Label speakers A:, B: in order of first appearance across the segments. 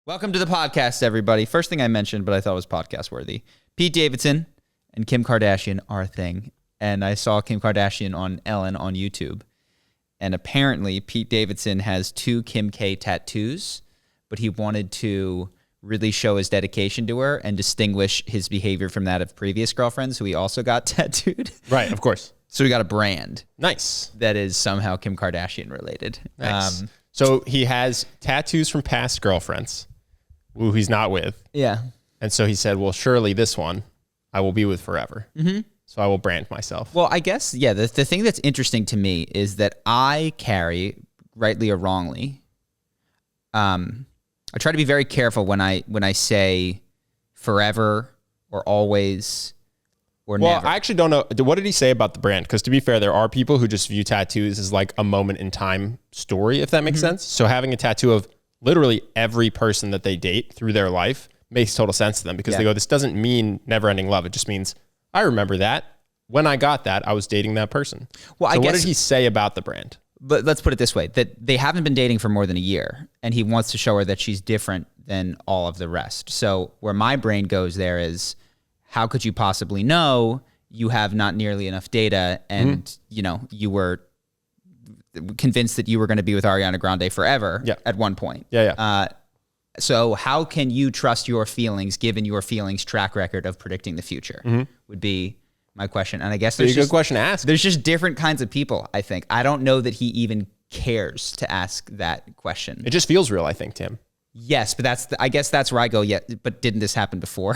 A: Welcome to the podcast, everybody. First thing I mentioned, but I thought was podcast worthy. Pete Davidson and Kim Kardashian are a thing. And I saw Kim Kardashian on Ellen on YouTube. And apparently Pete Davidson has 2 Kim K tattoos, but he wanted to really show his dedication to her and distinguish his behavior from that of previous girlfriends who he also got tattooed.
B: Right, of course.
A: So we got a brand.
B: Nice.
A: That is somehow Kim Kardashian related.
B: Nice. So he has tattoos from past girlfriends who he's not with.
A: Yeah.
B: And so he said, well, surely this one I will be with forever. Mm-hmm. So I will brand myself.
A: Well, I guess, yeah, the thing that's interesting to me is that I carry, rightly or wrongly, I try to be very careful when I say forever or always or
B: well,
A: never.
B: I actually don't know. What did he say about the brand? Because to be fair, there are people who just view tattoos as like a moment in time story, if that makes sense. So having a tattoo of literally every person that they date through their life makes total sense to them because they go, this doesn't mean never ending love. It just means I remember that when I got that, I was dating that person. Well, so I guess, what did he say about the brand?
A: But let's put it this way, that they haven't been dating for more than a year and he wants to show her that she's different than all of the rest. So where my brain goes there is, how could you possibly know you have not nearly enough data and, you know, you were convinced that you were going to be with Ariana Grande forever at one point. So how can you trust your feelings given your feelings track record of predicting the future would be my question. And I guess there's
B: a good question to ask.
A: There's just different kinds of people, I think. I don't know that he even cares to ask that question.
B: It just feels real, I think, Tim.
A: Yes, but I guess that's where I go, but didn't this happen before?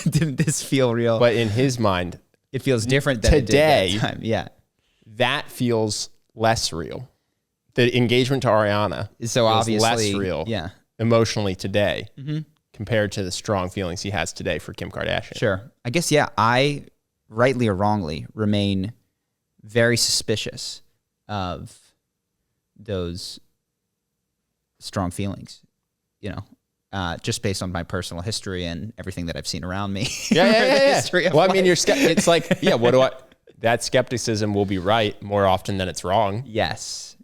A: Didn't this feel real?
B: But in his mind,
A: it feels different than
B: today,
A: it did that time. Yeah.
B: That feels less real. The engagement to Ariana
A: so obviously
B: less real emotionally today compared to the strong feelings he has today for Kim Kardashian.
A: Sure. I guess, I, rightly or wrongly, remain very suspicious of those strong feelings, you know, just based on my personal history and everything that I've seen around me.
B: Yeah. Well, I mean, it's like, that skepticism will be right more often than it's wrong.
A: Yes.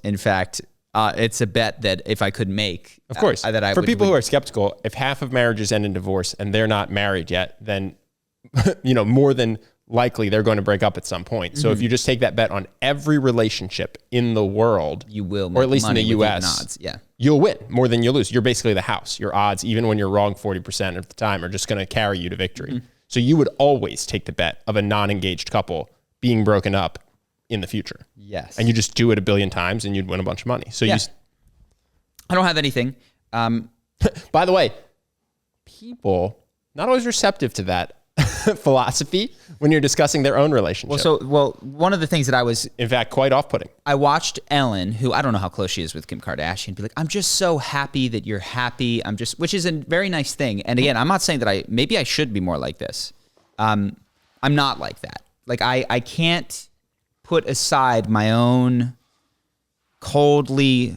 A: In fact, it's a bet that if I could make,
B: of course, for people who are skeptical, if half of marriages end in divorce and they're not married yet, then, you know, more than likely they're going to break up at some point. So if you just take that bet on every relationship in the world,
A: you will,
B: or at least in the US,
A: odds.
B: You'll win more than you lose. You're basically the house. Your odds, even when you're wrong 40% of the time, are just going to carry you to victory. So you would always take the bet of a non-engaged couple being broken up in the future.
A: Yes.
B: And you just do it a billion times and you'd win a bunch of money. So
A: I don't have anything.
B: By the way, people not always receptive to that philosophy when you're discussing their own relationship.
A: Well, one of the things that I was,
B: in fact, quite off-putting.
A: I watched Ellen, who I don't know how close she is with Kim Kardashian, be like, I'm just so happy that you're happy. Which is a very nice thing. And again, I'm not saying that maybe I should be more like this. I'm not like that. Like I can't put aside my own coldly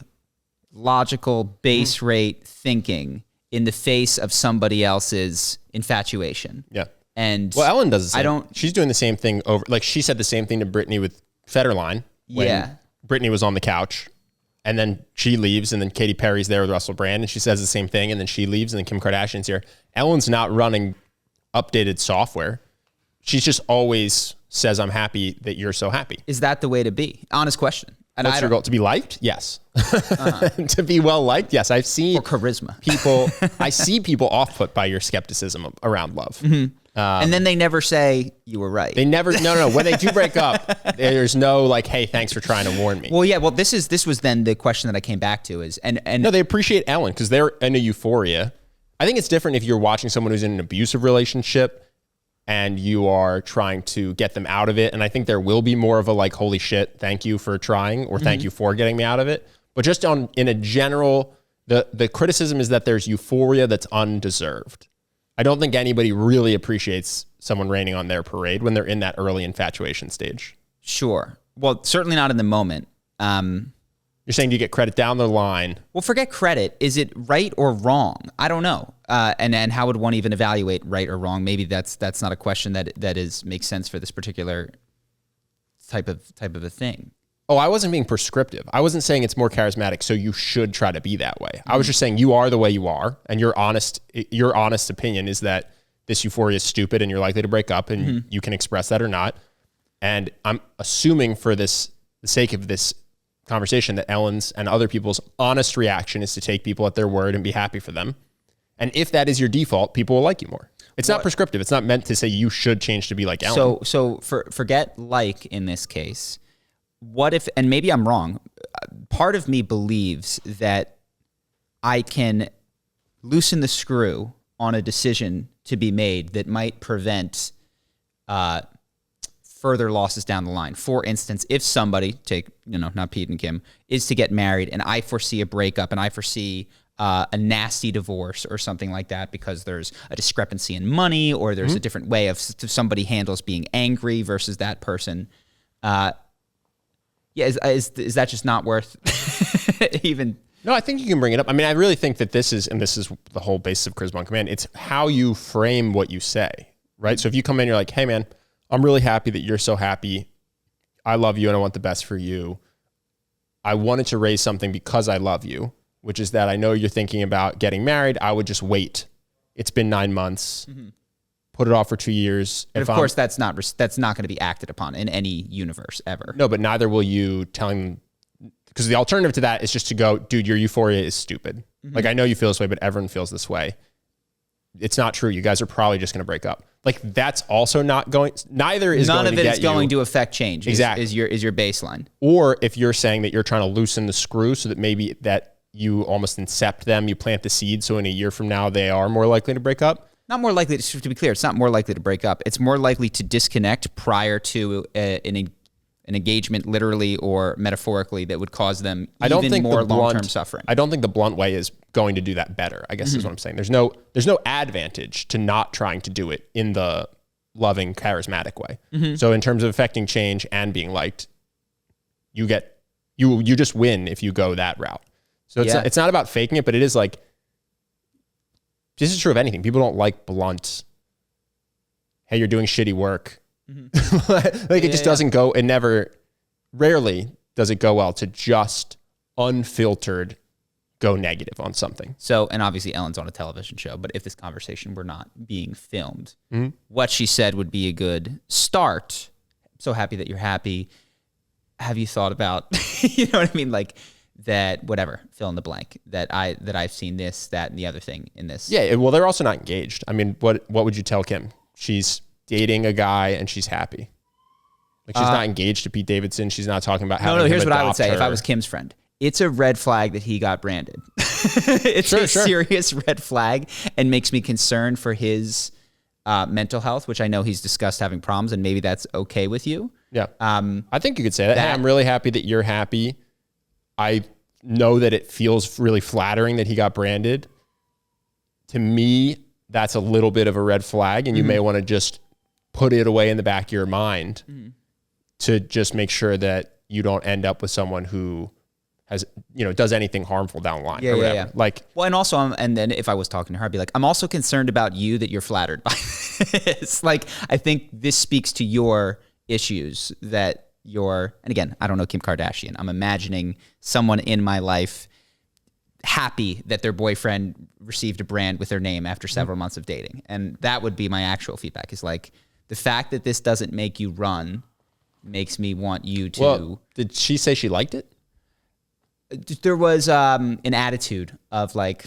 A: logical base rate thinking in the face of somebody else's infatuation.
B: Yeah.
A: And
B: well, Ellen does the same. She's doing the same thing over, like she said the same thing to Britney with Federline. When Britney was on the couch and then she leaves and then Katy Perry's there with Russell Brand and she says the same thing and then she leaves and then Kim Kardashian's here. Ellen's not running updated software. She's just always says, I'm happy that you're so happy.
A: Is that the way to be? Honest question. And
B: what's your goal? To be liked? Yes. To be well liked? Yes. I've seen
A: or charisma.
B: I see people off put by your skepticism around love.
A: And then they never say you were right.
B: They never, no. When they do break up, there's no like, hey, thanks for trying to warn me.
A: Well, this was then the question that I came back to is, and
B: no, they appreciate Ellen because they're in a euphoria. I think it's different if you're watching someone who's in an abusive relationship and you are trying to get them out of it. And I think there will be more of a like, holy shit, thank you for trying, or thank you for getting me out of it. But just in a general, the criticism is that there's euphoria that's undeserved. I don't think anybody really appreciates someone raining on their parade when they're in that early infatuation stage.
A: Sure. Well, certainly not in the moment.
B: You're saying, do you get credit down the line?
A: Well, forget credit. Is it right or wrong? I don't know. And how would one even evaluate right or wrong? Maybe that's not a question that makes sense for this particular type of a thing.
B: Oh, I wasn't being prescriptive. I wasn't saying it's more charismatic, so you should try to be that way. I was just saying you are the way you are, and your honest opinion is that this euphoria is stupid and you're likely to break up, and you can express that or not. And I'm assuming for the sake of this conversation that Ellen's and other people's honest reaction is to take people at their word and be happy for them. And if that is your default, people will like you more. It's not prescriptive. It's not meant to say you should change to be like Ellen.
A: So forget like in this case. What if, and maybe I'm wrong, part of me believes that I can loosen the screw on a decision to be made that might prevent further losses down the line. For instance, if somebody, not Pete and Kim, is to get married and I foresee a breakup and I foresee a nasty divorce or something like that because there's a discrepancy in money or there's a different way of somebody handles being angry versus that person. Is that just not worth even?
B: No, I think you can bring it up. I mean, I really think that this is the whole basis of Charisma on Command. It's how you frame what you say, right? So if you come in, you're like, hey man, I'm really happy that you're so happy. I love you and I want the best for you. I wanted to raise something because I love you, which is that I know you're thinking about getting married. I would just wait. It's been 9 months. Put it off for 2 years.
A: And of course, that's not going to be acted upon in any universe ever.
B: No, but neither will you telling them, because the alternative to that is just to go, dude, your euphoria is stupid. Like, I know you feel this way, but everyone feels this way. It's not true. You guys are probably just going to break up. Like, that's also not going, neither is
A: None
B: going to get you.
A: None of it is going to affect change.
B: Exactly.
A: Is your baseline.
B: Or if you're saying that you're trying to loosen the screw so that maybe that you almost incept them, you plant the seed, so in a year from now, they are more likely to break up.
A: Not more likely, to be clear, it's not more likely to break up. It's more likely to disconnect prior to an engagement, literally or metaphorically, that would cause them even more long-term suffering.
B: I don't think the blunt way is going to do that better, I guess is what I'm saying. There's no advantage to not trying to do it in the loving, charismatic way. So in terms of affecting change and being liked, you just win if you go that route. So it's not about faking it, but it is like, this is true of anything. People don't like blunt, hey, you're doing shitty work. It just doesn't go, rarely does it go well to just unfiltered go negative on something.
A: So, and obviously Ellen's on a television show, but if this conversation were not being filmed, what she said would be a good start. I'm so happy that you're happy. Have you thought about, you know what I mean? Like, that whatever, fill in the blank, that I've seen this, that, and the other thing in this.
B: Yeah, well, they're also not engaged. I mean, what would you tell Kim? She's dating a guy and she's happy. Like, she's not engaged to Pete Davidson. She's not talking about having him
A: here's what I would
B: adopt
A: say
B: her.
A: if I was Kim's friend. It's a red flag that he got branded. It's a serious red flag and makes me concerned for his mental health, which I know he's discussed having problems, and maybe that's okay with you.
B: Yeah. I think you could say that. Hey, I'm really happy that you're happy. I know that it feels really flattering that he got branded. To me, that's a little bit of a red flag, and you may want to just put it away in the back of your mind to just make sure that you don't end up with someone who has, does anything harmful down the line. Yeah. Like,
A: well, and also, and then if I was talking to her, I'd be like, I'm also concerned about you, that you're flattered by this. Like, I think this speaks to your issues that and again, I don't know Kim Kardashian. I'm imagining someone in my life happy that their boyfriend received a brand with their name after several months of dating. And that would be my actual feedback, is like, the fact that this doesn't make you run makes me want you to.
B: Well, did she say she liked it?
A: There was an attitude of like,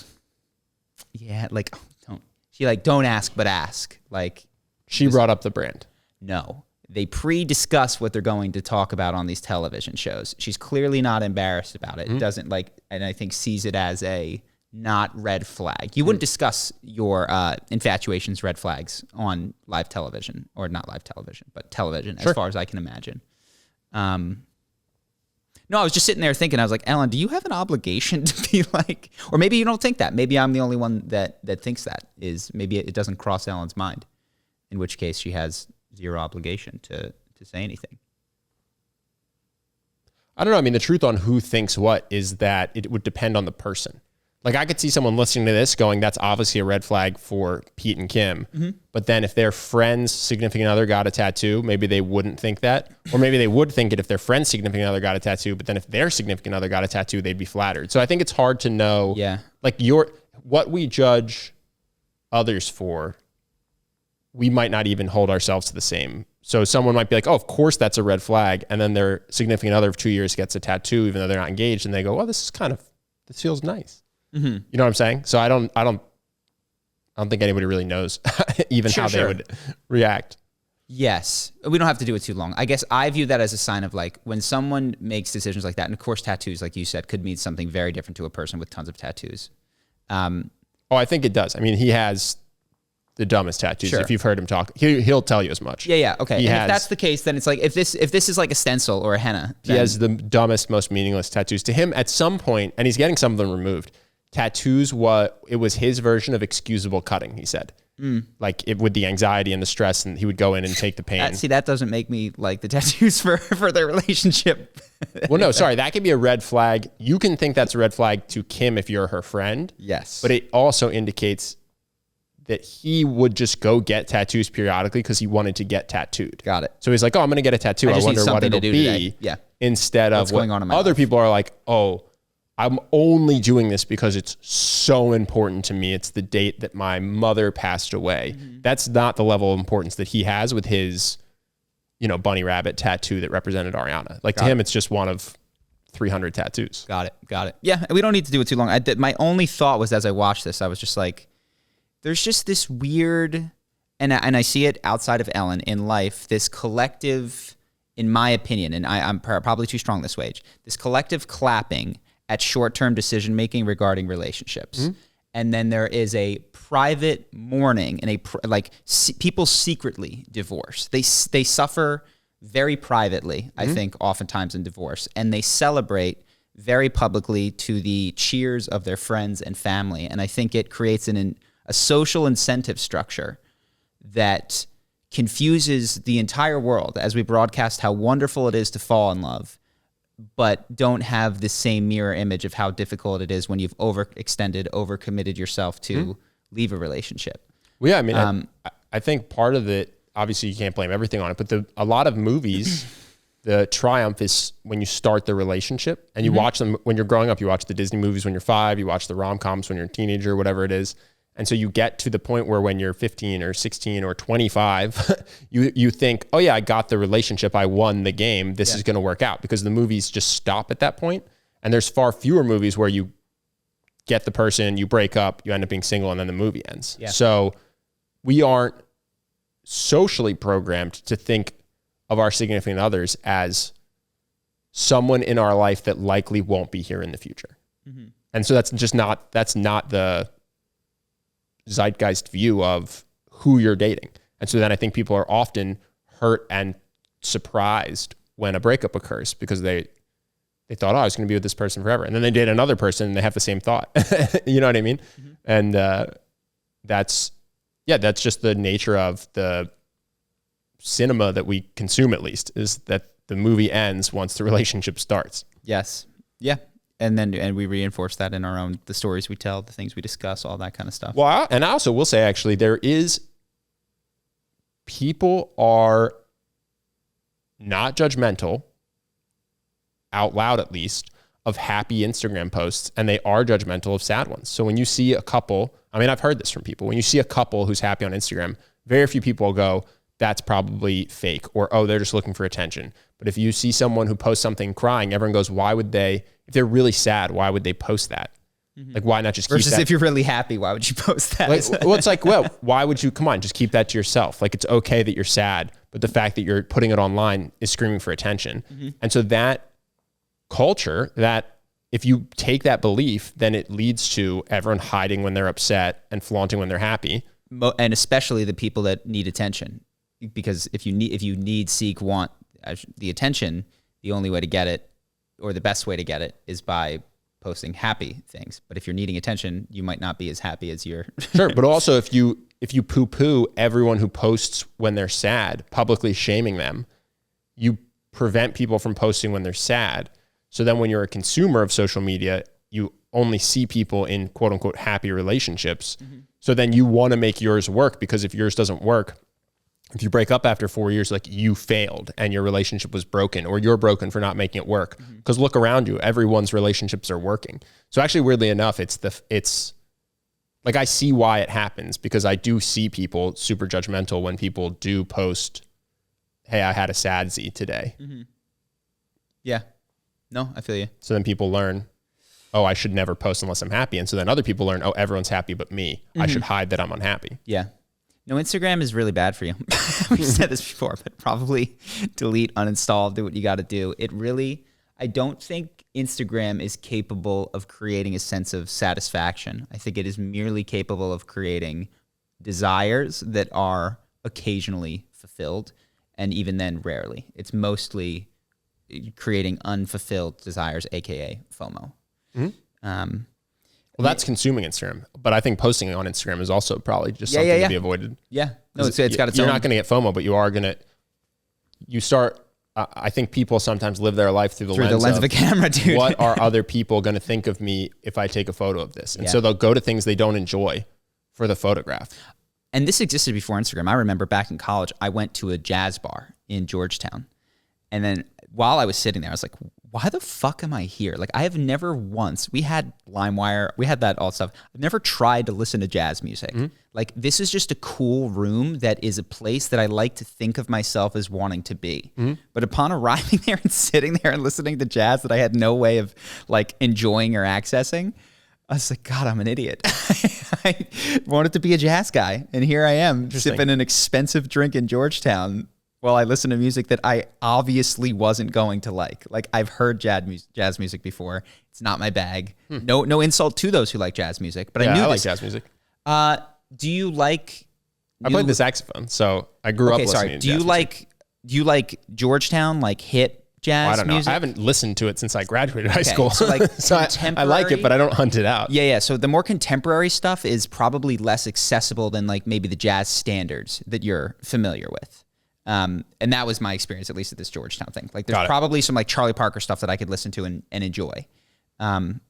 A: don't ask, but ask. Like,
B: she brought up the brand.
A: No. They pre-discuss what they're going to talk about on these television shows. She's clearly not embarrassed about it. Doesn't and I think sees it as a not red flag. You wouldn't discuss your infatuations, red flags on live television, or not live television, but television, as far as I can imagine. No, I was just sitting there thinking, I was like, Ellen, do you have an obligation to be like, or maybe you don't think that. Maybe I'm the only one that thinks that, is maybe it doesn't cross Ellen's mind, in which case she has zero obligation to say anything.
B: I don't know. I mean, the truth on who thinks what is that it would depend on the person. Like I could see someone listening to this going, that's obviously a red flag for Pete and Kim. But then if their friend's significant other got a tattoo, maybe they wouldn't think that. Or maybe they would think it if their friend's significant other got a tattoo, but then if their significant other got a tattoo, they'd be flattered. So I think it's hard to know like what we judge others for, we might not even hold ourselves to the same. So someone might be like, oh, of course that's a red flag. And then their significant other of 2 years gets a tattoo, even though they're not engaged. And they go, oh, this feels nice. You know what I'm saying? So I don't think anybody really knows even how they would react.
A: Yes. We don't have to do it too long. I guess I view that as a sign of like when someone makes decisions like that, and of course tattoos, like you said, could mean something very different to a person with tons of tattoos.
B: I think it does. I mean, he has the dumbest tattoos. If you've heard him talk, he'll tell you as much.
A: Yeah. Okay. If that's the case, then it's like if this is like a stencil or a henna,
B: he has the dumbest, most meaningless tattoos. To him, at some point, and he's getting some of them removed. Tattoos, it was his version of excusable cutting, he said. Like with the anxiety and the stress, and he would go in and take the pain.
A: That doesn't make me like the tattoos for their relationship.
B: Well, no, sorry. That could be a red flag. You can think that's a red flag to Kim if you're her friend.
A: Yes.
B: But it also indicates that he would just go get tattoos periodically because he wanted to get tattooed.
A: Got it.
B: So he's like, oh, I'm going to get a tattoo. I wonder what it'll be.
A: Today. Yeah.
B: Instead of what other people are like, oh, I'm only doing this because it's so important to me. It's the date that my mother passed away. That's not the level of importance that he has with his, bunny rabbit tattoo that represented Ariana. Like to him, it's just one of 300 tattoos.
A: Got it. Yeah, we don't need to do it too long. My only thought was as I watched this, I was just like, there's just this weird, and I see it outside of Ellen in life, this collective, in my opinion, and I'm probably too strong this way, this collective clapping at short-term decision-making regarding relationships. And then there is a private mourning and people secretly divorce. They suffer very privately, I think, oftentimes in divorce, and they celebrate very publicly to the cheers of their friends and family. And I think it creates a social incentive structure that confuses the entire world as we broadcast how wonderful it is to fall in love, but don't have the same mirror image of how difficult it is when you've overextended, overcommitted yourself to leave a relationship.
B: Well, yeah, I mean, I think part of it, obviously you can't blame everything on it, but a lot of movies, the triumph is when you start the relationship and you watch them when you're growing up. You watch the Disney movies when you're 5, you watch the rom-coms when you're a teenager, whatever it is. And so you get to the point where when you're 15 or 16 or 25, you think, oh yeah, I got the relationship. I won the game. This is going to work out, because the movies just stop at that point. And there's far fewer movies where you get the person, you break up, you end up being single, and then the movie ends. Yeah. So we aren't socially programmed to think of our significant others as someone in our life that likely won't be here in the future. And so that's not the zeitgeist view of who you're dating. And so then I think people are often hurt and surprised when a breakup occurs, because they thought, oh, I was going to be with this person forever. And then they date another person and they have the same thought. You know what I mean? And that's just the nature of the cinema that we consume, at least, is that the movie ends once the relationship starts.
A: Yes. Yeah. And we reinforce that in the stories we tell, the things we discuss, all that kind of stuff.
B: Well, and I also will say, actually, people are not judgmental, out loud at least, of happy Instagram posts, and they are judgmental of sad ones. So when you see a couple, I mean, I've heard this from people, when you see a couple who's happy on Instagram, very few people will go, that's probably fake, or, oh, they're just looking for attention. But if you see someone who posts something crying, everyone goes, why would they, if they're really sad, why would they post that? Like, why not just keep that?
A: Versus if you're really happy, why would you post that?
B: It's like, well, why would you, come on, just keep that to yourself. Like, it's okay that you're sad, but the fact that you're putting it online is screaming for attention. And so that culture, that if you take that belief, then it leads to everyone hiding when they're upset and flaunting when they're happy.
A: And especially the people that need attention. Because if you want the attention, the only way to get it, or the best way to get it, is by posting happy things. But if you're needing attention, you might not be as happy as you're.
B: Sure, but also if you poo-poo everyone who posts when they're sad, publicly shaming them, you prevent people from posting when they're sad. So then when you're a consumer of social media, you only see people in quote unquote happy relationships. So then you want to make yours work, because if yours doesn't work, if you break up after 4 years, like you failed and your relationship was broken, or you're broken for not making it work. Because look around you, everyone's relationships are working. So actually, weirdly enough, it's like, I see why it happens, because I do see people super judgmental when people do post, hey, I had a sadzy today.
A: Yeah. No, I feel you.
B: So then people learn, oh, I should never post unless I'm happy. And so then other people learn, oh, everyone's happy but me. I should hide that I'm unhappy.
A: Yeah. No, Instagram is really bad for you. We've said this before, but probably delete, uninstall, do what you got to do. I don't think Instagram is capable of creating a sense of satisfaction. I think it is merely capable of creating desires that are occasionally fulfilled, and even then rarely. It's mostly creating unfulfilled desires, aka FOMO.
B: Well, that's consuming Instagram, but I think posting on Instagram is also probably just something to be avoided.
A: Yeah, no, it's got its own.
B: You're not going to get FOMO, but you are going to. You start. I think people sometimes live their life through the lens
A: of a camera, dude.
B: What are other people going to think of me if I take a photo of this? And so they'll go to things they don't enjoy for the photograph.
A: And this existed before Instagram. I remember back in college, I went to a jazz bar in Georgetown, and then while I was sitting there, I was like, why the fuck am I here? Like, I have never once, we had LimeWire, we had that all stuff. I've never tried to listen to jazz music. Like, this is just a cool room that is a place that I like to think of myself as wanting to be. But upon arriving there and sitting there and listening to jazz that I had no way of like enjoying or accessing, I was like, God, I'm an idiot. I wanted to be a jazz guy. And here I am sipping an expensive drink in Georgetown while I listen to music that I obviously wasn't going to like. Like, I've heard jazz music before. It's not my bag. No insult to those who like jazz music, but I knew
B: like jazz music.
A: Do you like?
B: I played the saxophone, so I grew up listening to jazz music.
A: Do you like Georgetown, like hip jazz
B: I don't know.
A: music?
B: I haven't listened to it since I graduated high school.
A: So like
B: so I like it, but I don't hunt it out.
A: Yeah. So the more contemporary stuff is probably less accessible than like maybe the jazz standards that you're familiar with. And that was my experience, at least at this Georgetown thing. Like, there's probably some like Charlie Parker stuff that I could listen to and enjoy.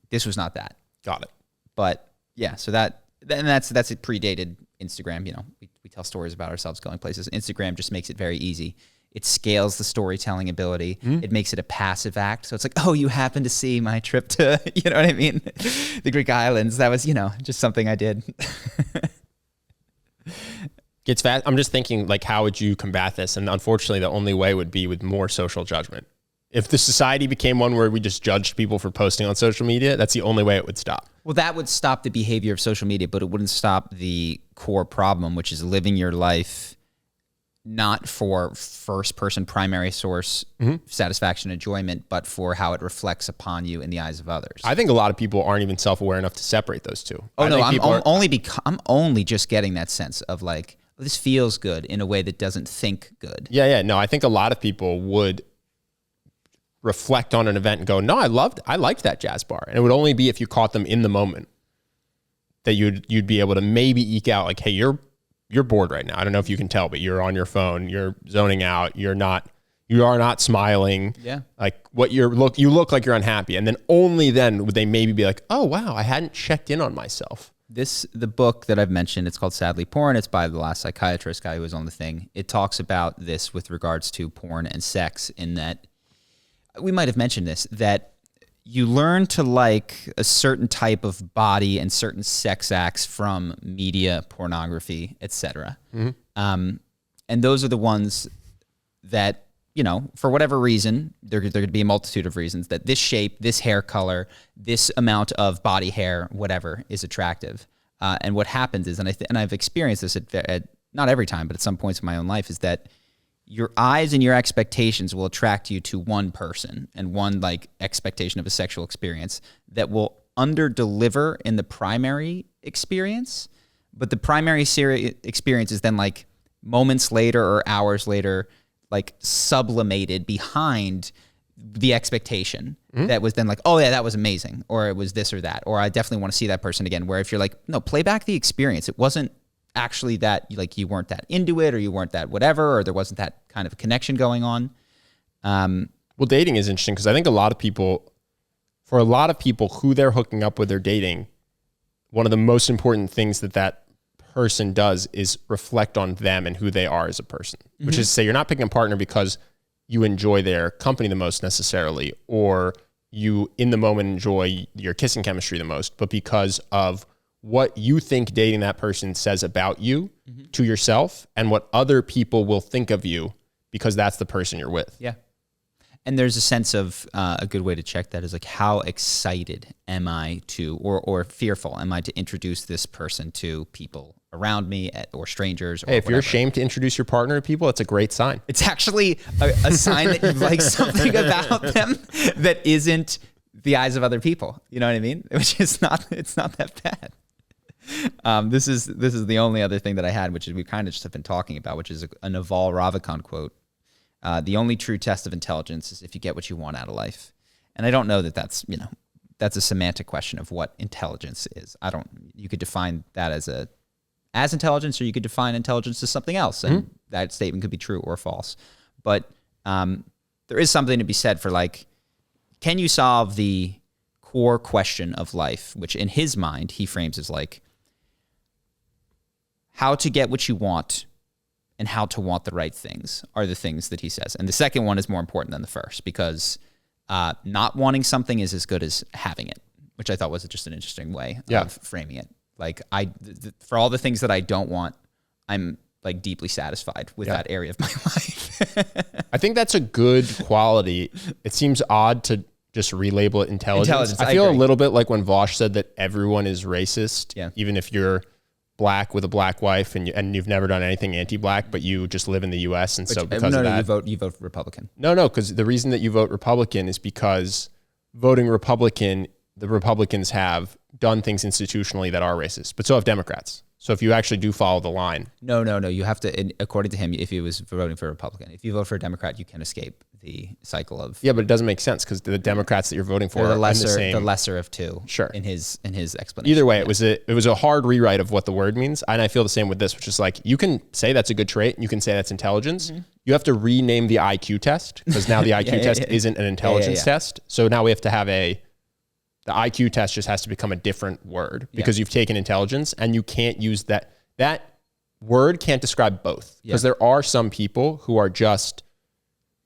A: This was not that.
B: Got it.
A: But yeah, so that's it predated Instagram. You know, we tell stories about ourselves going places. Instagram just makes it very easy. It scales the storytelling ability. It makes it a passive act. So it's like, oh, you happened to see my trip to, you know what I mean? The Greek islands. That was, just something I did.
B: Gets fast. I'm just thinking, like, how would you combat this? And unfortunately, the only way would be with more social judgment. If the society became one where we just judged people for posting on social media, that's the only way it would stop.
A: Well, that would stop the behavior of social media, but it wouldn't stop the core problem, which is living your life not for first-person primary source satisfaction, enjoyment, but for how it reflects upon you in the eyes of others.
B: I think a lot of people aren't even self-aware enough to separate those two.
A: Oh, no, I'm only just getting that sense of like, this feels good in a way that doesn't think good.
B: Yeah. No, I think a lot of people would reflect on an event and go, no, I liked that jazz bar. And it would only be if you caught them in the moment that you'd be able to maybe eke out like, hey, you're bored right now. I don't know if you can tell, but you're on your phone, you're zoning out, you are not smiling.
A: Yeah.
B: Like you look like you're unhappy. And then only then would they maybe be like, oh wow, I hadn't checked in on myself.
A: The book that I've mentioned, it's called Sadly Porn. It's by the last Psychiatrist guy who was on the thing. It talks about this with regards to porn and sex, in that we might have mentioned this, that you learn to like a certain type of body and certain sex acts from media, pornography, etc. And those are the ones that, for whatever reason, there could be a multitude of reasons that this shape, this hair color, this amount of body hair, whatever, is attractive. And what happens is, and I've experienced this at not every time, but at some points in my own life, is that your eyes and your expectations will attract you to one person and one like expectation of a sexual experience that will under-deliver in the primary experience, but the primary experience is then like moments later or hours later, like sublimated behind the expectation that was then like, oh yeah, that was amazing, or it was this or that, or I definitely want to see that person again. Where if you're like, no, play back the experience. It wasn't actually that, like, you weren't that into it, or you weren't that whatever, or there wasn't that kind of a connection going on.
B: Well, dating is interesting because I think a lot of people, for a lot of people who they're hooking up with or dating, one of the most important things that person does is reflect on them and who they are as a person, which is to say you're not picking a partner because you enjoy their company the most necessarily, or you in the moment enjoy your kissing chemistry the most, but because of what you think dating that person says about you to yourself and what other people will think of you because that's the person you're with.
A: Yeah. And there's a sense of a good way to check that is like, how excited am I to, or fearful am I to introduce this person to people around me or strangers? Or
B: hey, if you're ashamed to introduce your partner to people, it's a great sign.
A: It's actually a sign that you like something about them that isn't the eyes of other people. You know what I mean? Which is it's not that bad. This is the only other thing that I had, which is we kind of just have been talking about, which is a Naval Ravikant quote. The only true test of intelligence is if you get what you want out of life. And I don't know that that's a semantic question of what intelligence is. You could define that as intelligence, or you could define intelligence as something else. And that statement could be true or false. But there is something to be said for like, can you solve the core question of life, which in his mind, he frames as like, how to get what you want and how to want the right things are the things that he says. And the second one is more important than the first, because not wanting something is as good as having it, which I thought was just an interesting way of framing it. Like for all the things that I don't want, I'm like deeply satisfied with that area of my life.
B: I think that's a good quality. It seems odd to just relabel it intelligence. I feel a little bit like when Vosh said that everyone is racist, even if you're black with a black wife and you've never done anything anti-black, but you just live in the U.S. And so because of that,
A: you vote Republican.
B: No, because the reason that you vote Republican is because voting Republican, the Republicans have done things institutionally that are racist, but so have Democrats. So if you actually do follow the line.
A: No. You have to, according to him, if he was voting for a Republican, if you vote for a Democrat, you can escape the cycle of.
B: Yeah, but it doesn't make sense because the Democrats that you're voting for are the
A: lesser of two.
B: Sure.
A: In his explanation.
B: Either way, it was a hard rewrite of what the word means. And I feel the same with this, which is like, you can say that's a good trait and you can say that's intelligence. You have to rename the IQ test because now the IQ test isn't an intelligence test. So now we have to have the IQ test just has to become a different word because you've taken intelligence and you can't use that. That word can't describe both because there are some people who are just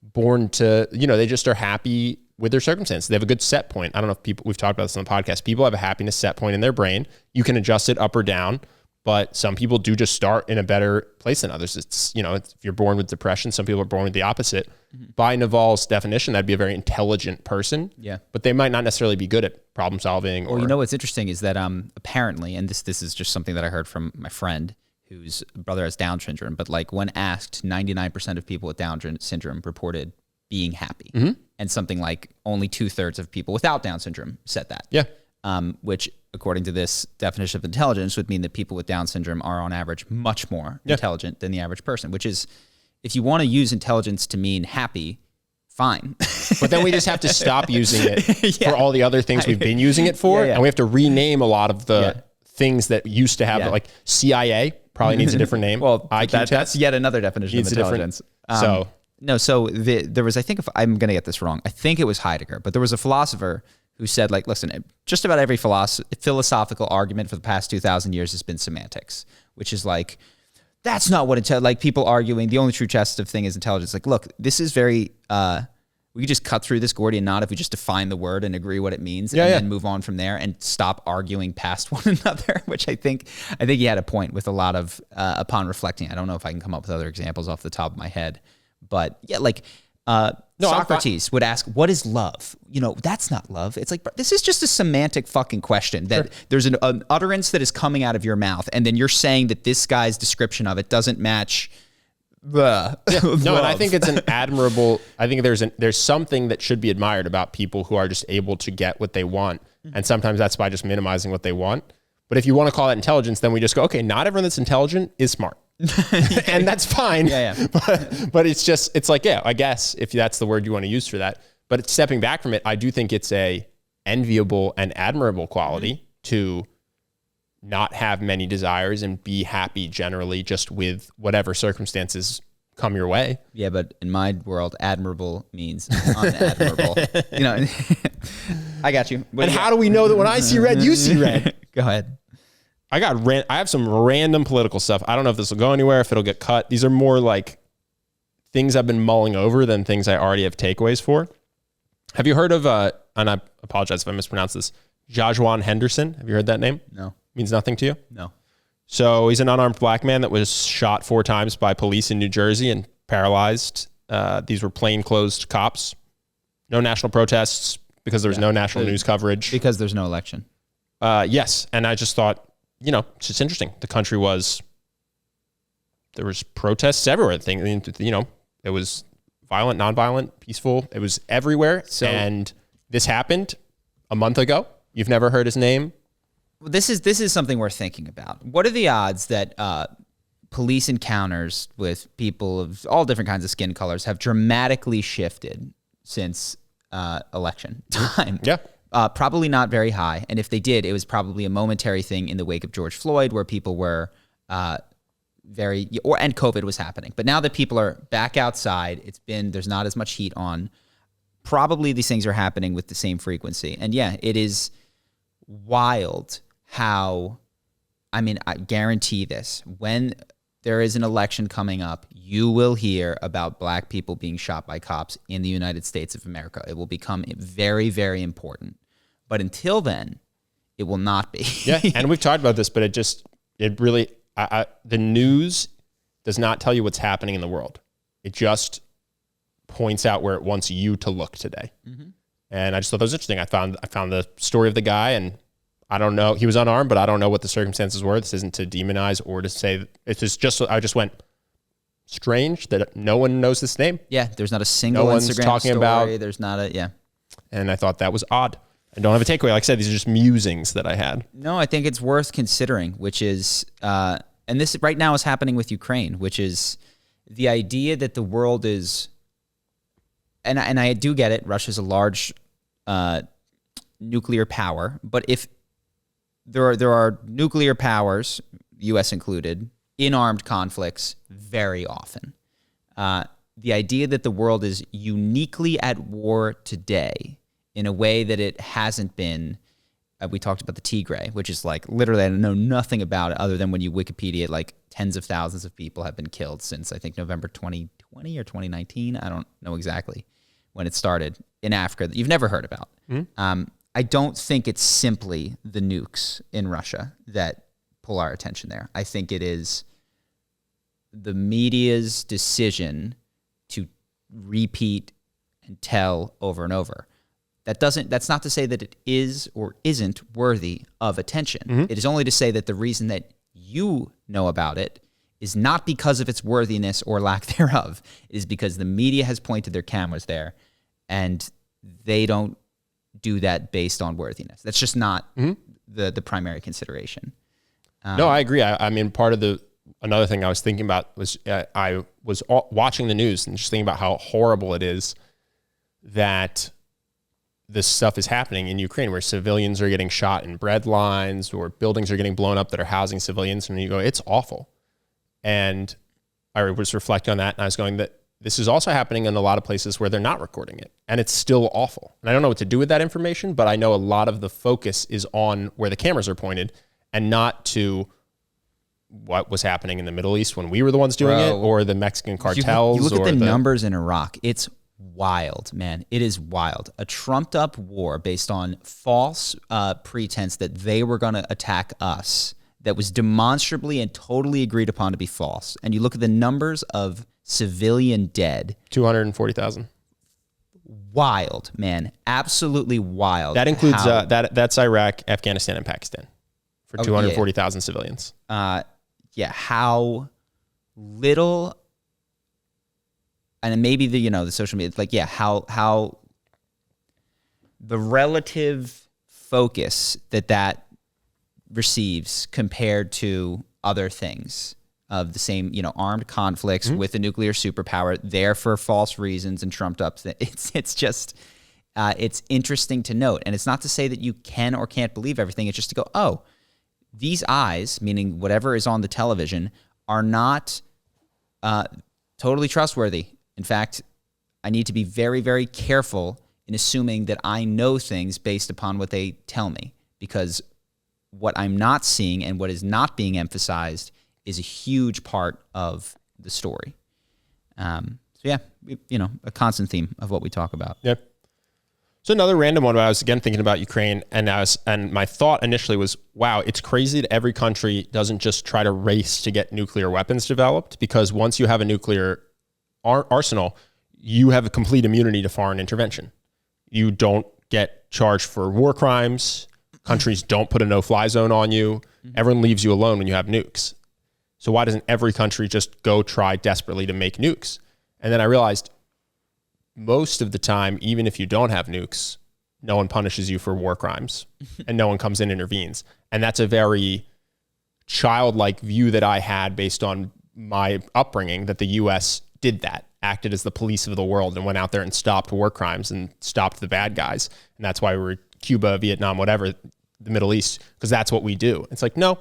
B: born to, they just are happy with their circumstances. They have a good set point. I don't know if we've talked about this on the podcast. People have a happiness set point in their brain. You can adjust it up or down, but some people do just start in a better place than others. It's, if you're born with depression, some people are born with the opposite. By Naval's definition, that'd be a very intelligent person. Yeah. But they might not necessarily be good at problem solving.
A: Well, what's interesting is that apparently, and this is just something that I heard from my friend whose brother has Down syndrome, but like when asked, 99% of people with Down syndrome reported being happy. And something like only 2/3 of people without Down syndrome said that.
B: Yeah.
A: Which according to this definition of intelligence would mean that people with Down syndrome are on average much more intelligent than the average person, which is, if you want to use intelligence to mean happy, fine.
B: But then we just have to stop using it for all the other things we've been using it for. And we have to rename a lot of the things that used to have, like CIA probably needs a different name.
A: Well, that's yet another definition of intelligence. There was, I think, if I'm going to get this wrong, I think it was Heidegger, but there was a philosopher who said, like, listen, just about every philosophical argument for the past 2,000 years has been semantics, which is like, that's not what like people arguing the only true test of thing is intelligence. Like, look, this is very, we could just cut through this Gordian knot if we just define the word and agree what it means and then move on from there and stop arguing past one another, which I think he had a point with a lot of, upon reflecting. I don't know if I can come up with other examples off the top of my head, but Socrates would ask, what is love? That's not love. It's like, this is just a semantic fucking question that there's an utterance that is coming out of your mouth. And then you're saying that this guy's description of it doesn't match and
B: I think it's an admirable, I think there's something that should be admired about people who are just able to get what they want. And sometimes that's by just minimizing what they want. But if you want to call that intelligence, then we just go, okay, not everyone that's intelligent is smart. And that's fine. But it's like, I guess if that's the word you want to use for that. But stepping back from it, I do think it's a enviable and admirable quality to not have many desires and be happy generally just with whatever circumstances come your way.
A: Yeah, but in my world, admirable means unadmirable. I got you.
B: And how do we know that when I see red, you see red?
A: Go ahead.
B: I have some random political stuff. I don't know if this will go anywhere, if it'll get cut. These are more like things I've been mulling over than things I already have takeaways for. Have you heard of, and I apologize if I mispronounce this, Jajuan Henderson? Have you heard that name?
A: No.
B: Means nothing to you?
A: No.
B: So he's an unarmed black man that was shot 4 times by police in New Jersey and paralyzed. These were plainclothes cops. No national protests because there was no national news coverage.
A: Because there's no election.
B: Yes. And I just thought, it's just interesting. The country there was protests everywhere. It was violent, nonviolent, peaceful. It was everywhere. And this happened a month ago. You've never heard his name.
A: Well, this is something worth thinking about. What are the odds that police encounters with people of all different kinds of skin colors have dramatically shifted since election time?
B: Yeah.
A: Probably not very high. And if they did, it was probably a momentary thing in the wake of George Floyd where people were and COVID was happening. But now that people are back outside, there's not as much heat on. Probably these things are happening with the same frequency. And yeah, it is wild how, I guarantee this, when there is an election coming up, you will hear about black people being shot by cops in the United States of America. It will become very, very important. But until then, it will not be.
B: Yeah, and we've talked about this, but it really, the news does not tell you what's happening in the world. It just points out where it wants you to look today. Mm-hmm. And I just thought that was interesting. I found the story of the guy, and I don't know, he was unarmed, but I don't know what the circumstances were. This isn't to demonize or to say, it's just I just went, strange that no one knows this name.
A: Yeah, there's not a single Instagram
B: talking
A: story.
B: About,
A: there's not a, yeah.
B: And I thought that was odd. I don't have a takeaway. Like I said, these are just musings that I had.
A: No, I think it's worth considering, which is, and this right now is happening with Ukraine, which is the idea that the world is, and I do get it, Russia's a large nuclear power, but if there are nuclear powers, U.S. included, in armed conflicts very often. The idea that the world is uniquely at war today in a way that it hasn't been, we talked about the Tigray, which is like literally I know nothing about it other than when you Wikipedia it, like tens of thousands of people have been killed since I think November 2020 or 2019. I don't know exactly when it started in Africa that you've never heard about. Mm-hmm. I don't think it's simply the nukes in Russia that pull our attention there. I think it is the media's decision to repeat and tell over and over. That's not to say that it is or isn't worthy of attention. Mm-hmm. It is only to say that the reason that you know about it is not because of its worthiness or lack thereof. It is because the media has pointed their cameras there and they don't do that based on worthiness. That's just not the primary consideration.
B: No, I agree. I mean, another thing I was thinking about was I was watching the news and just thinking about how horrible it is that this stuff is happening in Ukraine where civilians are getting shot in bread lines or buildings are getting blown up that are housing civilians. And you go, it's awful. And I was reflecting on that and I was going that this is also happening in a lot of places where they're not recording it and it's still awful. And I don't know what to do with that information, but I know a lot of the focus is on where the cameras are pointed and not to what was happening in the Middle East when we were the ones doing it or the Mexican cartels.
A: You look at the numbers in Iraq. It's wild, man. It is wild. A trumped up war based on false pretense that they were going to attack us that was demonstrably and totally agreed upon to be false. And you look at the numbers of civilian dead.
B: 240,000.
A: Wild, man. Absolutely wild.
B: That includes, that's Iraq, Afghanistan, and Pakistan for 240,000 civilians.
A: Yeah, how little, and maybe the social media, like, yeah, how the relative focus that receives compared to other things of the same, armed conflicts with a nuclear superpower there for false reasons and trumped up. It's just, it's interesting to note. And it's not to say that you can or can't believe everything. It's just to go, oh, these eyes, meaning whatever is on the television, are not totally trustworthy. In fact, I need to be very, very careful in assuming that I know things based upon what they tell me, because what I'm not seeing and what is not being emphasized is a huge part of the story. So yeah, a constant theme of what we talk about.
B: Yep. So another random one, I was again thinking about Ukraine, and my thought initially was, wow, it's crazy that every country doesn't just try to race to get nuclear weapons developed, because once you have a nuclear arsenal, you have a complete immunity to foreign intervention. You don't get charged for war crimes. Countries don't put a no-fly zone on you. Everyone leaves you alone when you have nukes. So why doesn't every country just go try desperately to make nukes? And then I realized most of the time, even if you don't have nukes, no one punishes you for war crimes and no one comes in and intervenes. And that's a very childlike view that I had based on my upbringing, that the U.S. did that, acted as the police of the world and went out there and stopped war crimes and stopped the bad guys. And that's why we were Cuba, Vietnam, whatever, the Middle East, because that's what we do. It's like, no,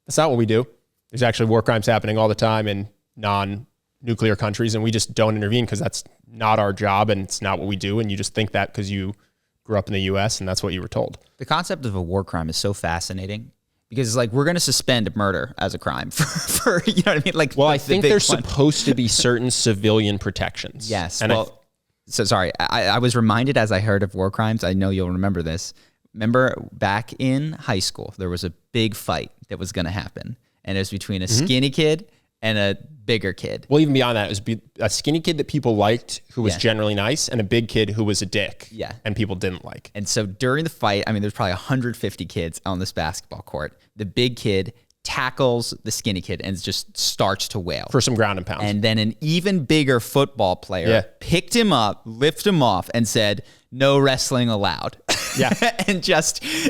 B: that's not what we do. There's actually war crimes happening all the time in non-nuclear countries, and we just don't intervene because that's not our job and it's not what we do. And you just think that because you grew up in the U.S. and that's what you were told.
A: The concept of a war crime is so fascinating, because it's like, we're going to suspend murder as a crime for you know what I mean? Like,
B: well, I think there's supposed to be certain civilian protections.
A: Yes. And so sorry, I was reminded as I heard of war crimes. I know you'll remember this. Remember back in high school, there was a big fight that was going to happen, and it was between a skinny kid and a bigger kid.
B: Well, even beyond that, it was a skinny kid that people liked, who was generally nice, and a big kid who was a dick, and people didn't like.
A: And so during the fight, I mean, there's probably 150 kids on this basketball court. The big kid tackles the skinny kid and just starts to wail
B: for some ground and pound.
A: And then an even bigger football player picked him up, lifted him off, and said, "No wrestling allowed."
B: Yeah.
A: And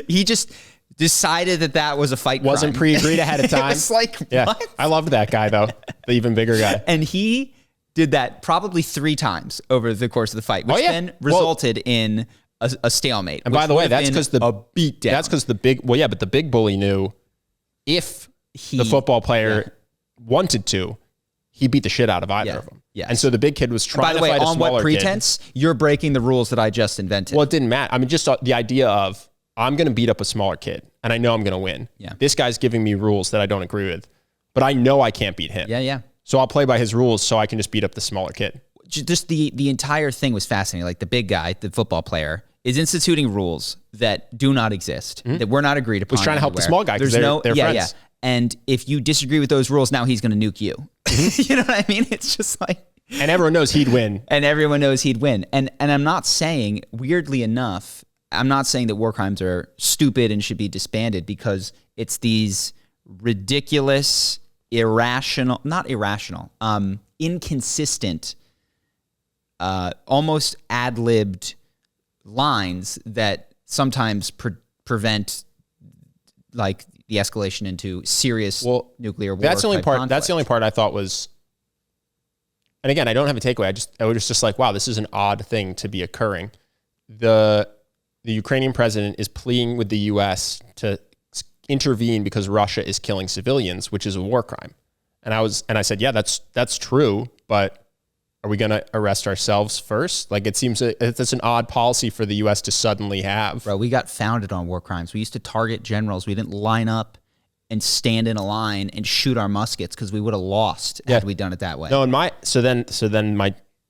A: he just decided that was a fight crime.
B: Wasn't pre-agreed ahead of time.
A: It's like, what?
B: I loved that guy, though. The even bigger guy.
A: And he did that probably 3 times over the course of the fight, which then resulted in a stalemate.
B: And by the way, that's because
A: a beatdown.
B: That's because the big bully knew if the football player wanted to, he beat the shit out of either of them.
A: Yes.
B: And so the big kid was trying to fight a smaller kid.
A: By the way, on what pretense? You're breaking the rules that I just invented.
B: Well, it didn't matter. I mean, just the idea of, I'm going to beat up a smaller kid, and I know I'm going to win.
A: Yeah.
B: This guy's giving me rules that I don't agree with, but I know I can't beat him.
A: Yeah.
B: So I'll play by his rules so I can just beat up the smaller kid.
A: Just the entire thing was fascinating. Like, the big guy, the football player, is instituting rules that do not exist, that were not agreed upon.
B: He's trying to help the small guy because they're friends.
A: Yeah. And if you disagree with those rules, now he's going to nuke you. You know what I mean? It's just like...
B: And everyone knows he'd win.
A: And everyone knows he'd win. And I'm not saying, weirdly enough, I'm not saying that war crimes are stupid and should be disbanded, because it's these ridiculous, inconsistent, almost ad-libbed lines that sometimes prevent, like, the escalation into serious nuclear war.
B: That's the only part. That's the only part I thought was. And again, I don't have a takeaway. I was just like, wow, this is an odd thing to be occurring. The Ukrainian president is pleading with the U.S. to intervene because Russia is killing civilians, which is a war crime. And I said, yeah, that's true, but are we going to arrest ourselves first? Like, it seems it's an odd policy for the U.S. to suddenly have.
A: Bro, we got founded on war crimes. We used to target generals. We didn't line up and stand in a line and shoot our muskets because we would have lost had we done it that way.
B: No, and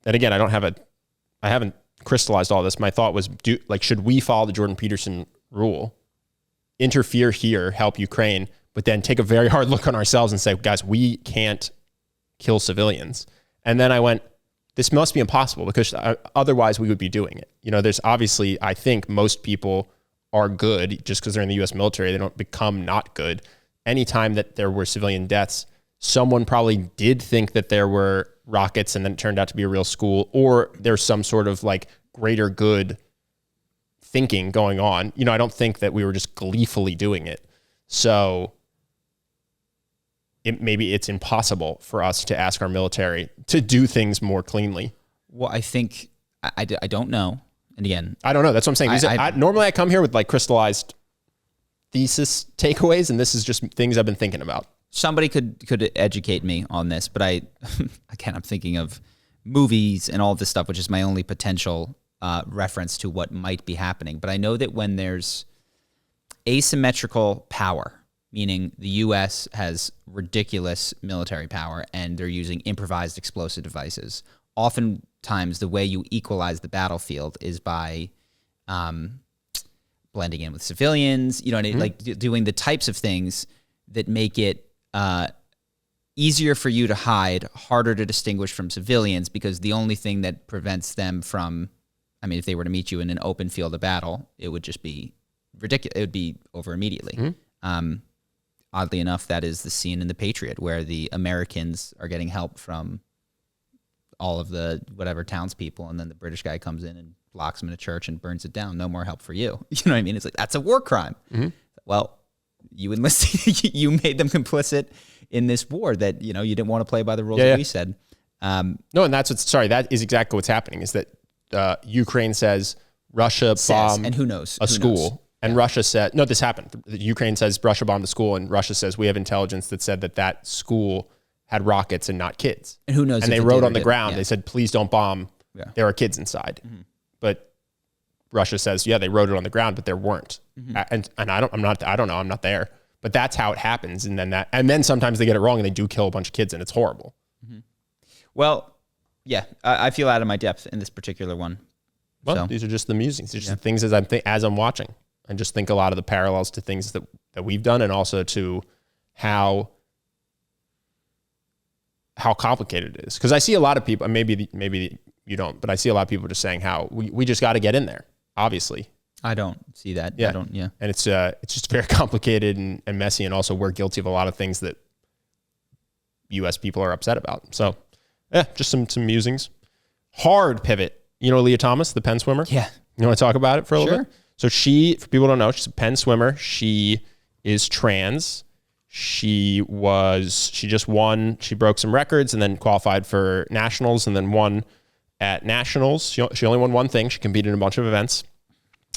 B: again, I haven't crystallized all this. My thought was, should we follow the Jordan Peterson rule, interfere here, help Ukraine, but then take a very hard look on ourselves and say, guys, we can't kill civilians. And then I went, this must be impossible, because otherwise we would be doing it. You know, there's obviously, I think most people are good just because they're in the U.S. military. They don't become not good. Anytime that there were civilian deaths, someone probably did think that there were rockets and then it turned out to be a real school, or there's some sort of like greater good thinking going on. You know, I don't think that we were just gleefully doing it. So maybe it's impossible for us to ask our military to do things more cleanly.
A: Well, I think, I don't know. And again,
B: I don't know. That's what I'm saying. Normally I come here with like crystallized thesis takeaways, and this is just things I've been thinking about.
A: somebody could educate me on this, but I'm thinking of movies and all of this stuff, which is my only potential reference to what might be happening. But I know that when there's asymmetrical power, meaning the U.S. has ridiculous military power and they're using improvised explosive devices, oftentimes the way you equalize the battlefield is by blending in with civilians, like doing the types of things that make it easier for you to hide, harder to distinguish from civilians, because the only thing that prevents them from, if they were to meet you in an open field of battle, it would just be ridiculous. It would be over immediately. Oddly enough, that is the scene in The Patriot where the Americans are getting help from all of the whatever townspeople, and then the British guy comes in and locks them in a church and burns it down. No more help for you. You know what I mean? It's like, that's a war crime. Well, you enlisted, you made them complicit in this war that, you didn't want to play by the rules that we said.
B: No, and that is exactly what's happening, is that Ukraine says Russia bombed
A: and who knows
B: a school. And Russia said, no, this happened. Ukraine says Russia bombed the school, and Russia says we have intelligence that said that school had rockets and not kids.
A: And who knows?
B: And they wrote on the ground, they said, please don't bomb. There are kids inside. But Russia says, they wrote it on the ground, but there weren't. And I don't know, I'm not there. But that's how it happens. And then sometimes they get it wrong and they do kill a bunch of kids, and it's horrible.
A: Well, I feel out of my depth in this particular one.
B: Well, these are just the musings. These are just the things as I'm watching. And just think a lot of the parallels to things that we've done, and also to how complicated it is. Because I see a lot of people, and maybe you don't, but I see a lot of people just saying how we just got to get in there, obviously.
A: I don't see that.
B: Yeah. And it's just very complicated and messy, and also we're guilty of a lot of things that U.S. people are upset about. So, just some musings. Hard pivot. Leah Thomas, the Penn swimmer?
A: Yeah.
B: You want to talk about it for a little bit? So she, for people who don't know, she's a Penn swimmer. She is trans. She just won. She broke some records and then qualified for nationals, and then won at nationals. She only won one thing. She competed in a bunch of events.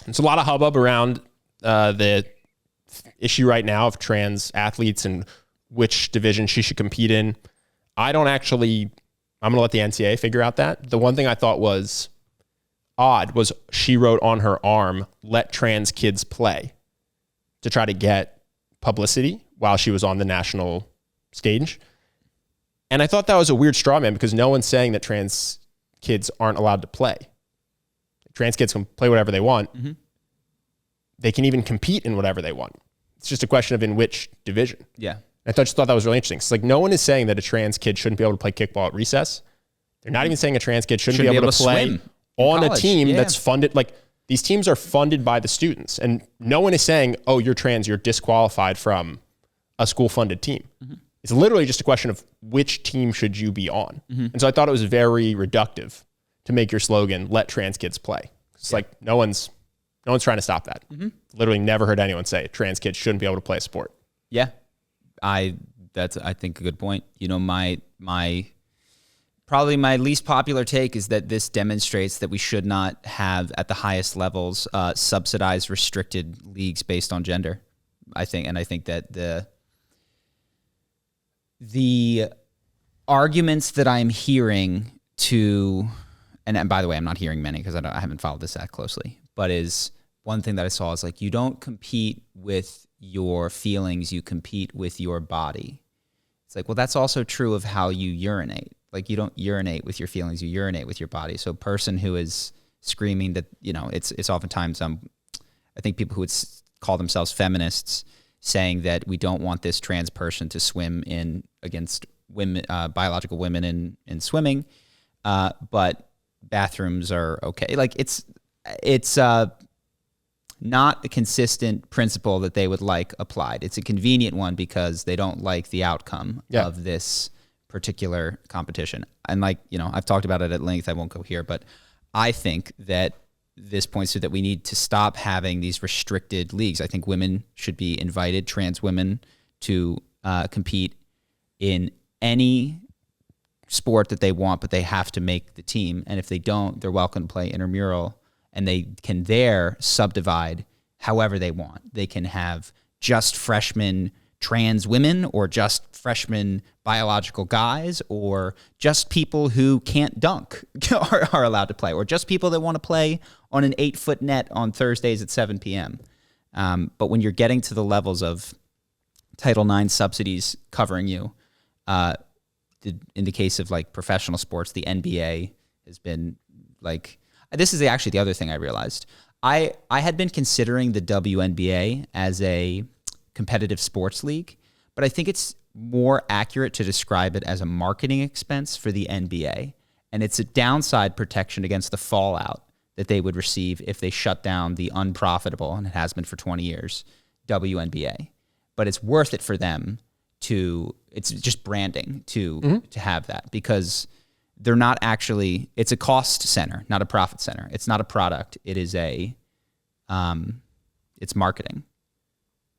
B: It's a lot of hubbub around the issue right now of trans athletes and which division she should compete in. I'm going to let the NCAA figure out that. The one thing I thought was odd was she wrote on her arm, "Let trans kids play," to try to get publicity while she was on the national stage. And I thought that was a weird straw man, because no one's saying that trans kids aren't allowed to play. Trans kids can play whatever they want. They can even compete in whatever they want. It's just a question of in which division.
A: Yeah.
B: I just thought that was really interesting. It's like, no one is saying that a trans kid shouldn't be able to play kickball at recess. They're not even saying a trans kid shouldn't be able to play
A: swim
B: on a team that's funded. Like, these teams are funded by the students, and no one is saying, oh, you're trans, you're disqualified from a school funded team. It's literally just a question of which team should you be on. And so I thought it was very reductive to make your slogan, "Let trans kids play." It's like, no one's trying to stop that. Literally never heard anyone say trans kids shouldn't be able to play a sport.
A: Yeah. That's I think a good point. My probably my least popular take is that this demonstrates that we should not have, at the highest levels, subsidized, restricted leagues based on gender. I think that the arguments that I'm hearing and by the way, I'm not hearing many because I haven't followed this that closely, but is one thing that I saw is like, you don't compete with your feelings, you compete with your body. It's like, well, that's also true of how you urinate. Like, you don't urinate with your feelings, you urinate with your body. So a person who is screaming that, it's oftentimes, I think people who would call themselves feminists saying that we don't want this trans person to swim against women, biological women in swimming, but bathrooms are okay. Like, it's not a consistent principle that they would like applied. It's a convenient one because they don't like the outcome of this particular competition. And I've talked about it at length. I won't go here, but I think that this points to that we need to stop having these restricted leagues. I think women should be invited, trans women, to compete in any sport that they want, but they have to make the team. And if they don't, they're welcome to play intramural, and they can there subdivide however they want. They can have just freshmen trans women or just freshman biological guys or just people who can't dunk are allowed to play, or just people that want to play on an 8-foot net on Thursdays at 7 p.m. But when you're getting to the levels of Title IX subsidies covering you, in the case of like professional sports, the NBA has been like, this is actually the other thing I realized. I had been considering the WNBA as a competitive sports league, but I think it's more accurate to describe it as a marketing expense for the NBA. And it's a downside protection against the fallout that they would receive if they shut down the unprofitable, and it has been for 20 years, WNBA. But it's worth it for them it's just branding to have that, because they're not actually, it's a cost center, not a profit center. It's not a product. It is it's marketing.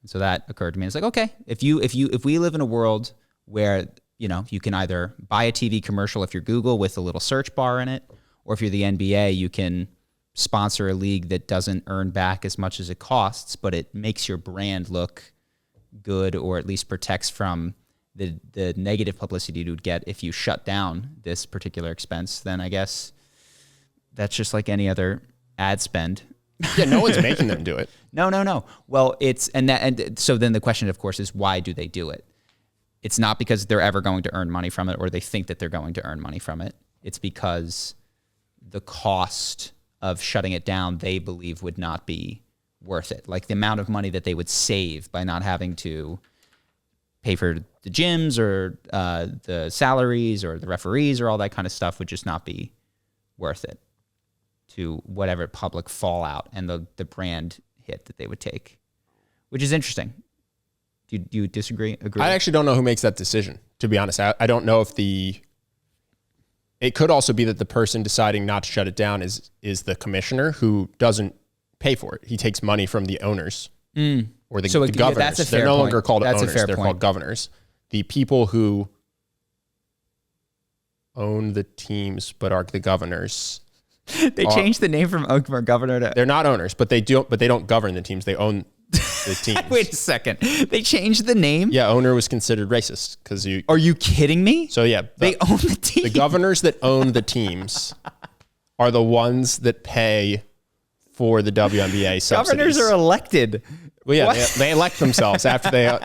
A: And so that occurred to me. It's like, okay, if we live in a world where, you can either buy a TV commercial if you're Google with a little search bar in it, or if you're the NBA, you can sponsor a league that doesn't earn back as much as it costs, but it makes your brand look good, or at least protects from the negative publicity you would get if you shut down this particular expense, then I guess that's just like any other ad spend.
B: Yeah, no one's making them do it.
A: No. Well, so then the question, of course, is why do they do it? It's not because they're ever going to earn money from it, or they think that they're going to earn money from it. It's because the cost of shutting it down, they believe, would not be worth it. Like the amount of money that they would save by not having to pay for the gyms or the salaries or the referees or all that kind of stuff would just not be worth it to whatever public fallout and the brand hit that they would take, which is interesting. Do you disagree? Agree?
B: I actually don't know who makes that decision, to be honest. I don't know if it could also be that the person deciding not to shut it down is the commissioner, who doesn't pay for it. He takes money from the owners or the governors.
A: Yeah, that's a fair
B: They're no
A: point.
B: longer called
A: That's
B: owners. They're called governors. The people who own the teams but are the governors.
A: They changed the name from governor to...
B: They're not owners, but they don't govern the teams. They own the teams.
A: Wait a second. They changed the name?
B: Yeah, owner was considered racist because you...
A: Are you kidding me?
B: So yeah.
A: They own the team.
B: The governors that own the teams are the ones that pay for the WNBA subsidies.
A: Governors are elected.
B: Well, yeah, they elect themselves after they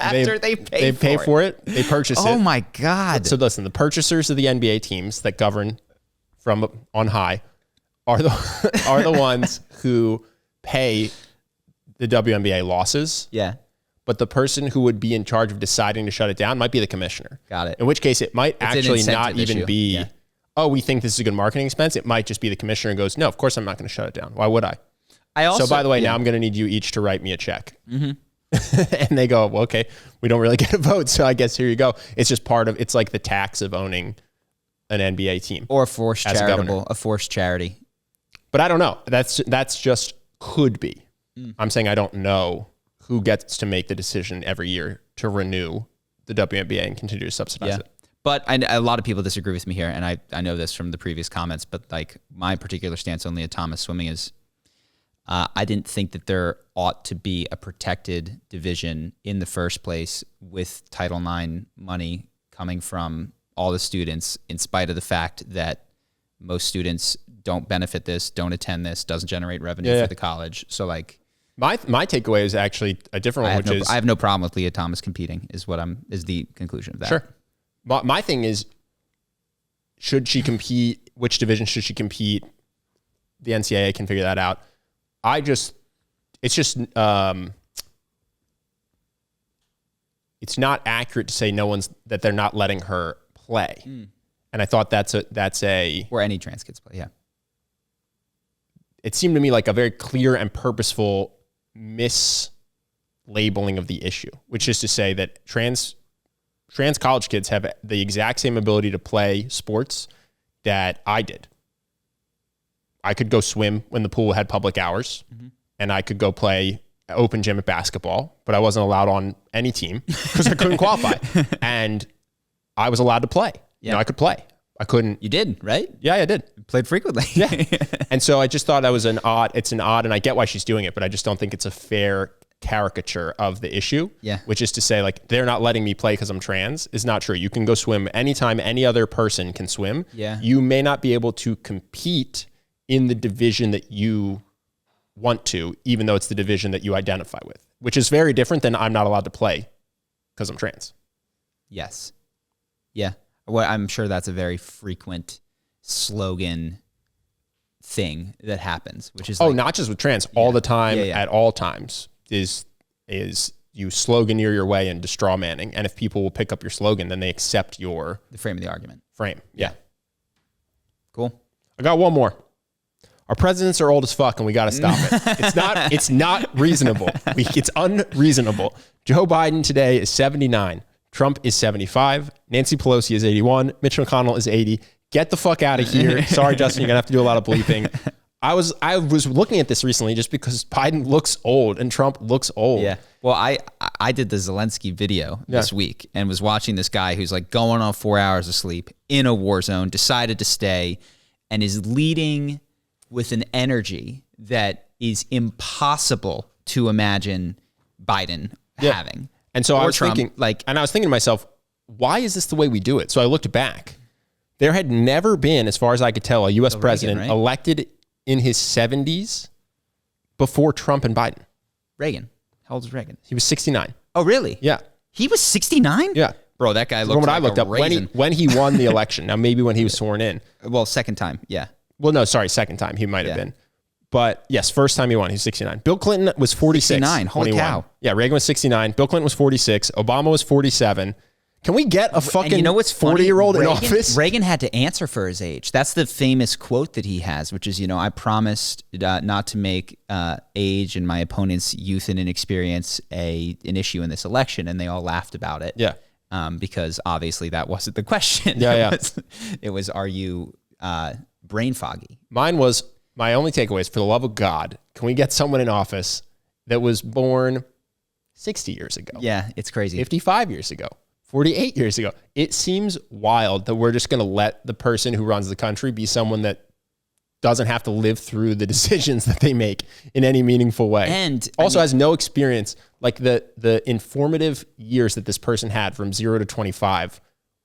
B: pay for it. They purchase it.
A: Oh my God.
B: So listen, the purchasers of the NBA teams that govern from on high are the ones who pay the WNBA losses.
A: Yeah.
B: But the person who would be in charge of deciding to shut it down might be the commissioner.
A: Got it.
B: In which case it might actually not even
A: issue.
B: be, oh, we think this is a good marketing expense. It might just be the commissioner and goes, no, of course I'm not going to shut it down. Why would I? So by the way, now I'm going to need you each to write me a check. Mm-hmm. And they go, well, okay, we don't really get a vote. So I guess here you go. It's just it's like the tax of owning an NBA team.
A: Or a forced charity.
B: But I don't know. That's just could be. I'm saying I don't know who gets to make the decision every year to renew the WNBA and continue to subsidize it.
A: But a lot of people disagree with me here, and I know this from the previous comments, but like my particular stance on Leah Thomas swimming is I didn't think that there ought to be a protected division in the first place with Title IX money coming from all the students, in spite of the fact that most students don't benefit this, don't attend this, doesn't generate revenue for the college. So like
B: my takeaway is actually a different one,
A: I have no problem with Leah Thomas competing is the conclusion of that.
B: Sure. My thing is, should she compete? Which division should she compete? The NCAA can figure that out. It's not accurate to say that they're not letting her play. And I thought that's a
A: or any trans kids play. Yeah.
B: It seemed to me like a very clear and purposeful mislabeling of the issue, which is to say that trans college kids have the exact same ability to play sports that I did. I could go swim when the pool had public hours, and I could go play open gym at basketball, but I wasn't allowed on any team because I couldn't qualify. And I was allowed to play. Yeah. I could play. I couldn't.
A: You did, right?
B: Yeah, I did.
A: Played frequently.
B: Yeah. And so I just thought that was it's an odd, and I get why she's doing it, but I just don't think it's a fair caricature of the issue,
A: Yeah.
B: which is to say, like, they're not letting me play because I'm trans, is not true. You can go swim anytime any other person can swim.
A: Yeah.
B: You may not be able to compete in the division that you want to, even though it's the division that you identify with, which is very different than I'm not allowed to play because I'm trans.
A: Yes. Yeah. Well, I'm sure that's a very frequent slogan thing that happens, which is
B: Not just with trans, all the time,
A: Yeah.
B: at all times is you sloganeer your way into straw manning. And if people will pick up your slogan, then they accept your
A: the frame of the argument.
B: frame. Yeah.
A: Cool.
B: I got one more. Our presidents are old as fuck and we got to stop it. It's not reasonable. It's unreasonable. Joe Biden today is 79. Trump is 75. Nancy Pelosi is 81. Mitch McConnell is 80. Get the fuck out of here. Sorry, Justin, you're going to have to do a lot of bleeping. I was looking at this recently just because Biden looks old and Trump looks old.
A: Yeah. Well, I did the Zelensky video this week and was watching this guy who's like going on 4 hours of sleep in a war zone, decided to stay, and is leading with an energy that is impossible to imagine Biden having.
B: And so I was
A: Trump,
B: thinking, to myself, why is this the way we do it? So I looked back. There had never been, as far as I could tell, a U.S. president elected in his 70s before Trump and Biden.
A: Reagan. How old is Reagan?
B: He was 69.
A: Oh, really?
B: Yeah.
A: He was 69?
B: Yeah.
A: Bro, that guy looked
B: From what
A: like
B: I looked
A: a
B: up,
A: raisin.
B: when he won the election. Now, maybe when he was sworn in.
A: Well, second time. Yeah.
B: Well, no, sorry, second time. He might have been. But yes, first time he won, he was 69. Bill Clinton was 46.
A: 69, holy cow.
B: Yeah, Reagan was 69. Bill Clinton was 46. Obama was 47. Can we get a fucking 40-year-old in office?
A: Reagan had to answer for his age. That's the famous quote that he has, which is, I promised not to make age and my opponent's youth and inexperience an issue in this election, and they all laughed about it.
B: Yeah.
A: Because obviously that wasn't the question.
B: Yeah,
A: It was, are you brain foggy?
B: Mine was, my only takeaway is, for the love of God, can we get someone in office that was born 60 years ago?
A: Yeah, it's crazy.
B: 55 years ago. 48 years ago. It seems wild that we're just going to let the person who runs the country be someone that doesn't have to live through the decisions that they make in any meaningful way.
A: And
B: also has no experience. Like the informative years that this person had from 0 to 25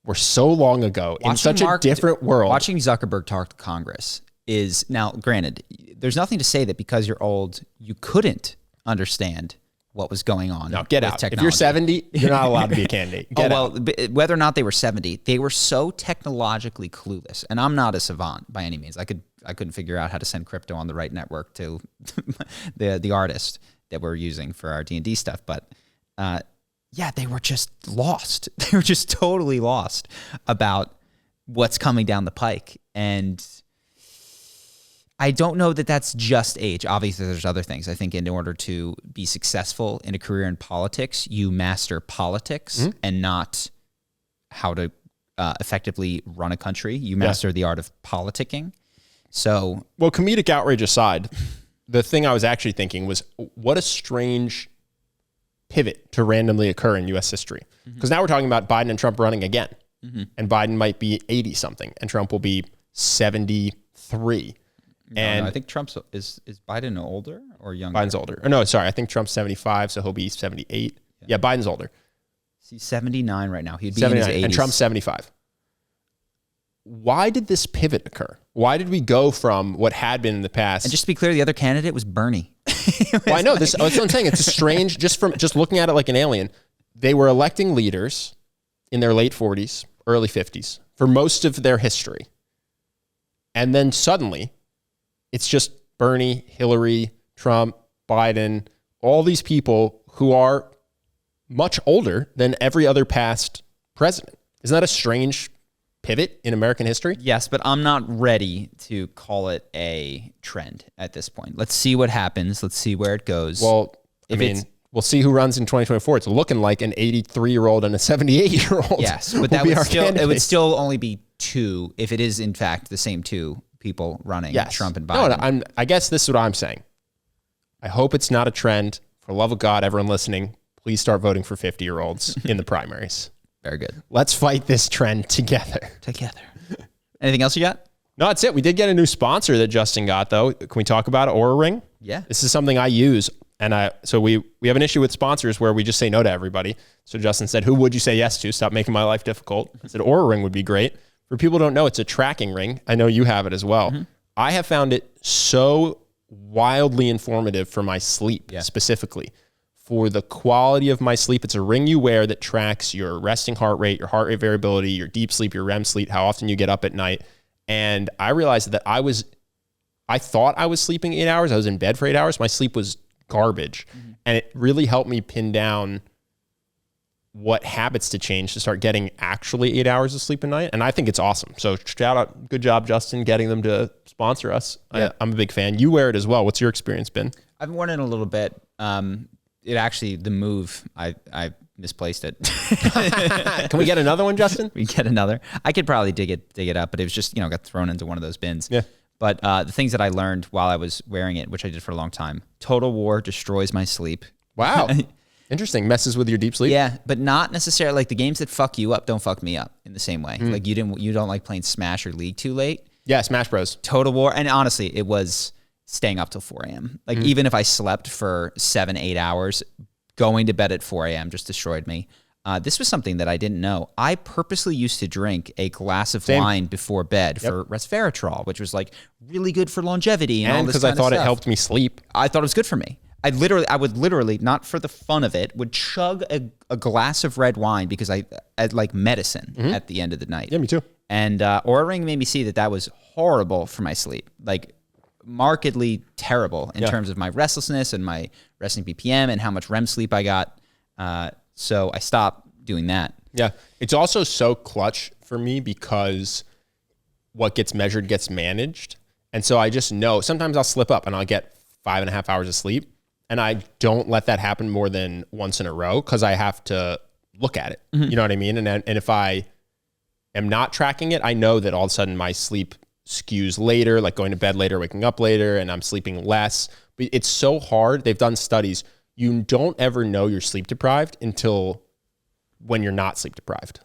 B: were so long ago in such a different world.
A: Watching Zuckerberg talk to Congress is, now granted, there's nothing to say that because you're old, you couldn't understand what was going on.
B: No, get out.
A: Technology.
B: If you're 70, you're not allowed to be a candidate. Get out.
A: Whether or not they were 70, they were so technologically clueless. And I'm not a savant by any means. I couldn't figure out how to send crypto on the right network to the artist that we're using for our D&D stuff. But they were just lost. They were just totally lost about what's coming down the pike. And I don't know that that's just age. Obviously, there's other things. I think in order to be successful in a career in politics, you master politics and not how to effectively run a country. You master the art of politicking. So,
B: well, comedic outrage aside, the thing I was actually thinking was, what a strange pivot to randomly occur in U.S. history. Because now we're talking about Biden and Trump running again. And Biden might be 80-something, and Trump will be 73.
A: No, I think Trump's is Biden older or younger?
B: Biden's older. Or no, sorry, I think Trump's 75, so he'll be 78. Yeah, Biden's older.
A: He's 79 right now. He'd be in his 80s.
B: And Trump's 75. Why did this pivot occur? Why did we go from what had been in the past?
A: And just to be clear, the other candidate was Bernie.
B: Well, I know this. That's what I'm saying. It's a strange, just looking at it like an alien. They were electing leaders in their late 40s, early 50s for most of their history. And then suddenly, it's just Bernie, Hillary, Trump, Biden, all these people who are much older than every other past president. Isn't that a strange pivot in American history?
A: Yes, but I'm not ready to call it a trend at this point. Let's see what happens. Let's see where it goes.
B: Well, we'll see who runs in 2024. It's looking like an 83-year-old and a 78-year-old.
A: Yes, but it would still only be two if it is in fact the same two people running, Trump and Biden.
B: No, I guess this is what I'm saying. I hope it's not a trend. For the love of God, everyone listening, please start voting for 50-year-olds in the primaries.
A: Very good.
B: Let's fight this trend together.
A: Anything else you got?
B: No, that's it. We did get a new sponsor that Justin got, though. Can we talk about it? Oura Ring?
A: Yeah.
B: This is something I use And so we have an issue with sponsors where we just say no to everybody. So Justin said, who would you say yes to? Stop making my life difficult. I said, Oura ring would be great. For people who don't know, it's a tracking ring. I know you have it as well. Mm-hmm. I have found it so wildly informative for my sleep, specifically. For the quality of my sleep, it's a ring you wear that tracks your resting heart rate, your heart rate variability, your deep sleep, your REM sleep, how often you get up at night. And I realized that I thought I was sleeping 8 hours. I was in bed for 8 hours. My sleep was garbage. Mm-hmm. And it really helped me pin down what habits to change to start getting actually 8 hours of sleep a night. And I think it's awesome. So shout out, good job, Justin, getting them to sponsor us. Yeah. I'm a big fan. You wear it as well. What's your experience been?
A: I've worn it a little bit. The move, I misplaced it.
B: Can we get another one, Justin?
A: We get another. I could probably dig it up, but it was just, got thrown into one of those bins.
B: Yeah.
A: But the things that I learned while I was wearing it, which I did for a long time, Total War destroys my sleep.
B: Wow. Interesting. Messes with your deep sleep?
A: Yeah, but not necessarily like the games that fuck you up don't fuck me up in the same way. Like you don't like playing Smash or League too late.
B: Yeah, Smash Bros.
A: Total War. And honestly, it was staying up till 4 a.m. Like even if I slept for 7-8 hours, going to bed at 4 a.m. just destroyed me. This was something that I didn't know. I purposely used to drink a glass of wine before bed for resveratrol, which was like really good for longevity and all this kind of stuff.
B: And because I thought it helped me sleep.
A: I thought it was good for me. I would literally, not for the fun of it, would chug a glass of red wine because I like medicine at the end of the night.
B: Yeah, me too.
A: And Oura ring made me see that was horrible for my sleep. Like markedly terrible in terms of my restlessness and my resting BPM and how much REM sleep I got. So I stopped doing that.
B: Yeah. It's also so clutch for me because what gets measured gets managed. And so I just know sometimes I'll slip up and I'll get 5.5 hours of sleep. And I don't let that happen more than once in a row because I have to look at it. Mm-hmm. You know what I mean? And if I am not tracking it, I know that all of a sudden my sleep skews later, like going to bed later, waking up later, and I'm sleeping less. But it's so hard. They've done studies. You don't ever know you're sleep deprived until when you're not sleep deprived.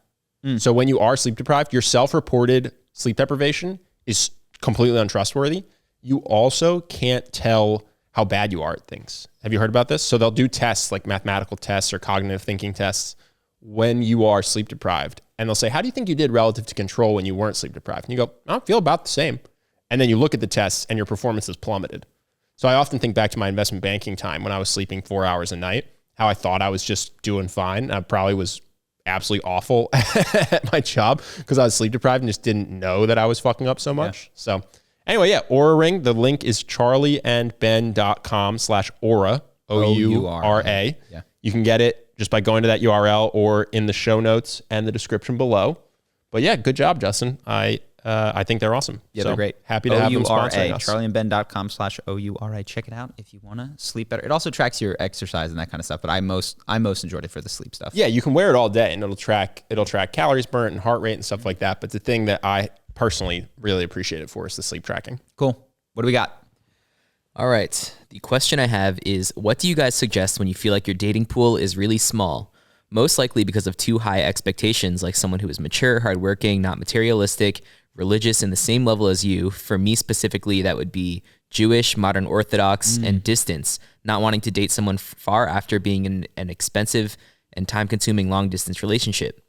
B: So when you are sleep deprived, your self-reported sleep deprivation is completely untrustworthy. You also can't tell how bad you are at things. Have you heard about this? So they'll do tests like mathematical tests or cognitive thinking tests when you are sleep deprived. And they'll say, how do you think you did relative to control when you weren't sleep deprived? And you go, I feel about the same. And then you look at the tests and your performance is plummeted. So I often think back to my investment banking time when I was sleeping 4 hours a night, how I thought I was just doing fine. I probably was absolutely awful at my job because I was sleep deprived and just didn't know that I was fucking up so much. Yeah. So anyway, Oura ring. The link is charlieandben.com/Oura, Oura. Yeah. You can get it just by going to that URL or in the show notes and the description below. But yeah, good job, Justin. I think they're awesome.
A: Yeah, they're great.
B: Happy to have them sponsoring us.
A: charlieandben.com/OURA. Check it out if you want to sleep better. It also tracks your exercise and that kind of stuff, but I most enjoyed it for the sleep stuff.
B: Yeah, you can wear it all day and it'll track calories burnt and heart rate and stuff like that. But the thing that I personally really appreciate it for is the sleep tracking.
A: Cool. What do we got?
C: All right. The question I have is, what do you guys suggest when you feel like your dating pool is really small? Most likely because of too high expectations, like someone who is mature, hardworking, not materialistic, religious in the same level as you. For me specifically, that would be Jewish, modern Orthodox, and distance, not wanting to date someone far after being in an expensive and time-consuming long-distance relationship.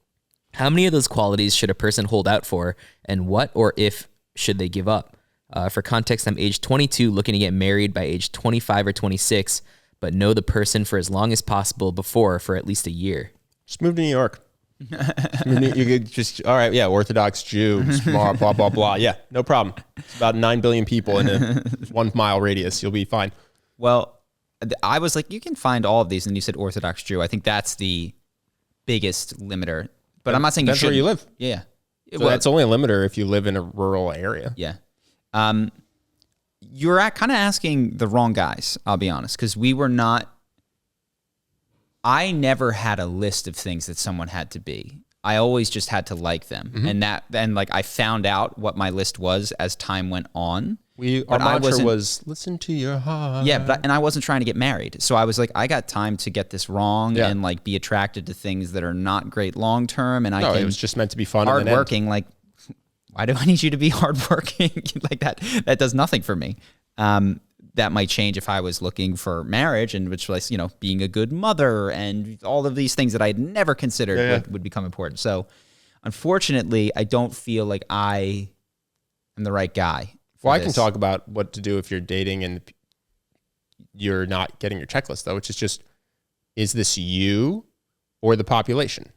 C: How many of those qualities should a person hold out for, and what or if should they give up? For context, I'm age 22, looking to get married by age 25 or 26, but know the person for as long as possible before for at least a year.
B: Just move to New York. You could just, all right, yeah, Orthodox Jew, smart, blah, blah, blah. Yeah, no problem. It's about 9 billion people in a 1 mile radius. You'll be fine.
A: Well, I was like, you can find all of these, and you said Orthodox Jew. I think that's the biggest limiter. But I'm not saying
B: that's where you live.
A: Yeah.
B: So that's only a limiter if you live in a rural area.
A: Yeah. You're kind of asking the wrong guys, I'll be honest, because I never had a list of things that someone had to be. I always just had to like them. Mm-hmm. And I found out what my list was as time went on.
B: Our mantra was listen to your heart.
A: Yeah, and I wasn't trying to get married. So I was like, I got time to get this wrong and like be attracted to things that are not great long term. And
B: it was just meant to be fun.
A: Hardworking, like, why do I need you to be hardworking? Like that does nothing for me. that might change if I was looking for marriage, and which was, being a good mother and all of these things that I had never considered would become important. So unfortunately, I don't feel like I am the right guy.
B: Well, I can talk about what to do if you're dating and you're not getting your checklist, though, which is just, is this you or the population?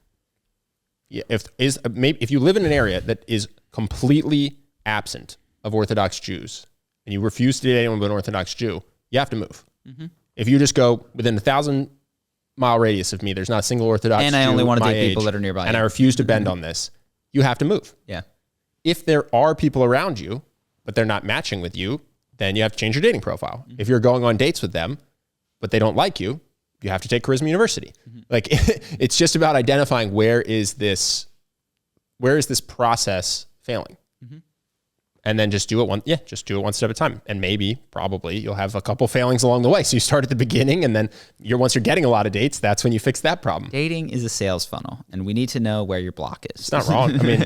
B: Yeah, if you live in an area that is completely absent of Orthodox Jews and you refuse to date anyone but an Orthodox Jew, you have to move. Mm-hmm. If you just go within 1,000-mile radius of me, there's not a single Orthodox Jew
A: and I only want to
B: my
A: date people
B: age,
A: that are nearby,
B: and I refuse to bend on this, you have to move.
A: Yeah.
B: If there are people around you, but they're not matching with you, then you have to change your dating profile. Mm-hmm. If you're going on dates with them, but they don't like you, you have to take Charisma University. Mm-hmm. Like, it's just about identifying where is this process failing, mm-hmm. and then just do it one step at a time. And maybe, probably, you'll have a couple failings along the way. So you start at the beginning, and then once you're getting a lot of dates, that's when you fix that problem.
A: Dating is a sales funnel, and we need to know where your block is.
B: It's not wrong. I mean,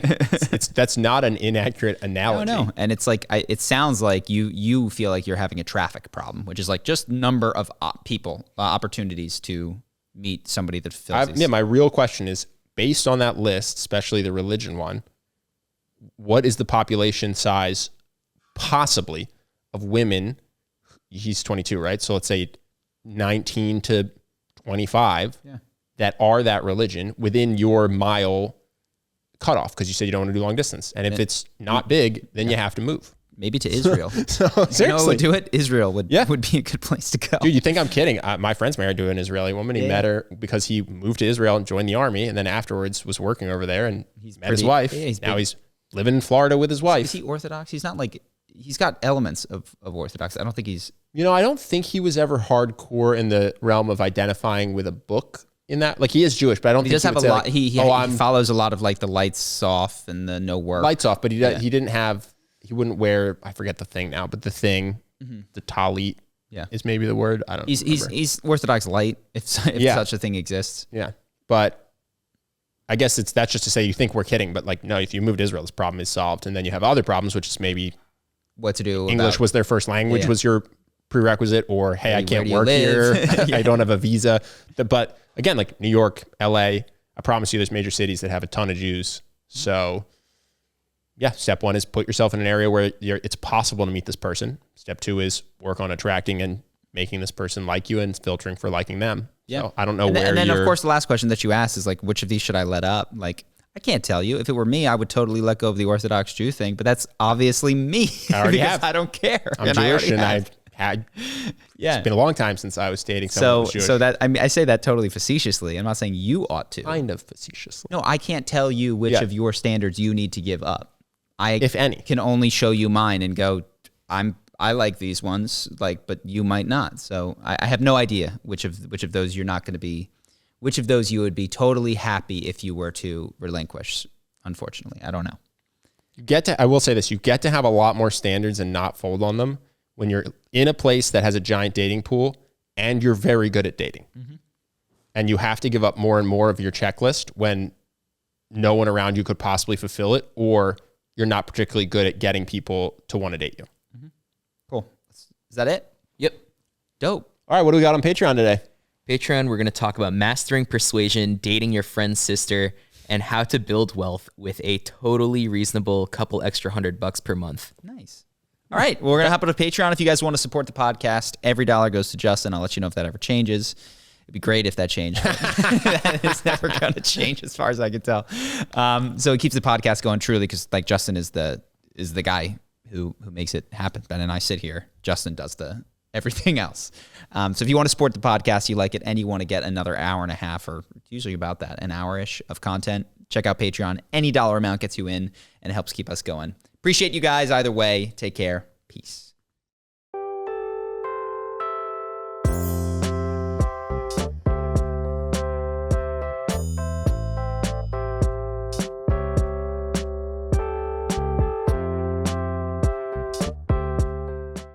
B: that's not an inaccurate analogy.
A: No. And it's like, it sounds like you feel like you're having a traffic problem, which is like just number of people, opportunities to meet somebody that fills these.
B: Yeah, my real question is, based on that list, especially the religion one, what is the population size possibly of women? He's 22, right? So let's say 19 to 25 that are that religion within your mile cutoff, because you said you don't want to do long distance. And if it's not big, then you have to move.
A: Maybe to Israel.
B: So seriously,
A: do it. Israel would be a good place to go.
B: Dude, you think I'm kidding? My friend's married to an Israeli woman. He met her because he moved to Israel and joined the army, and then afterwards was working over there, and he's met his wife. Yeah, now he's living in Florida with his wife.
A: Is he Orthodox? He's not like, he's got elements of Orthodox. I don't think he's...
B: I don't think he was ever hardcore in the realm of identifying with a book in that. Like, he is Jewish, but I don't think
A: does have a lot. He follows a lot of like the lights off and the no work.
B: Lights off, but he didn't have... He wouldn't wear, I forget the thing now, but the thing, the talit is maybe the word. I don't know.
A: He's Orthodox light, if such a thing exists.
B: Yeah. But I guess that's just to say you think we're kidding, but like, no, if you move to Israel, this problem is solved. And then you have other problems, which is maybe
A: what to do.
B: English was their first language, was your prerequisite, or, hey, I can't work here. I don't have a visa. But again, like New York, LA, I promise you there's major cities that have a ton of Jews. So... yeah, step one is put yourself in an area where it's possible to meet this person. Step two is work on attracting and making this person like you and filtering for liking them. Yeah. So I don't know where
A: And then, of course, the last question that you asked is like, which of these should I let up? Like, I can't tell you. If it were me, I would totally let go of the Orthodox Jew thing, but that's obviously me.
B: I already have.
A: I don't care.
B: I'm Jewish, and I've had... It's been a long time since I was dating someone who's Jewish.
A: So that, I mean, I say that totally facetiously. I'm not saying you ought to.
B: Kind of facetiously.
A: No, I can't tell you which of your standards you need to give up.
B: If any,
A: can only show you mine and go, I like these ones, like, but you might not. So I have no idea which of those you're not going to be, which of those you would be totally happy if you were to relinquish. Unfortunately, I don't know.
B: I will say this, you get to have a lot more standards and not fold on them when you're in a place that has a giant dating pool and you're very good at dating. Mm-hmm. And you have to give up more and more of your checklist when no one around you could possibly fulfill it, or you're not particularly good at getting people to want to date you.
A: Mm-hmm. Cool. Is that it?
C: Yep.
A: Dope.
B: All right. What do we got on Patreon today?
C: Patreon, we're going to talk about mastering persuasion, dating your friend's sister, and how to build wealth with a totally reasonable couple extra $100 per month.
A: Nice. All right. Well, we're going to hop on to Patreon. If you guys want to support the podcast, every dollar goes to Justin. I'll let you know if that ever changes. It'd be great if that changed. That is never going to change as far as I can tell. So it keeps the podcast going truly, because like Justin is the guy who makes it happen. Ben and I sit here. Justin does everything else. So if you want to support the podcast, you like it, and you want to get another hour and a half, or usually about that, an hour-ish of content, check out Patreon. Any dollar amount gets you in and it helps keep us going. Appreciate you guys either way. Take care. Peace.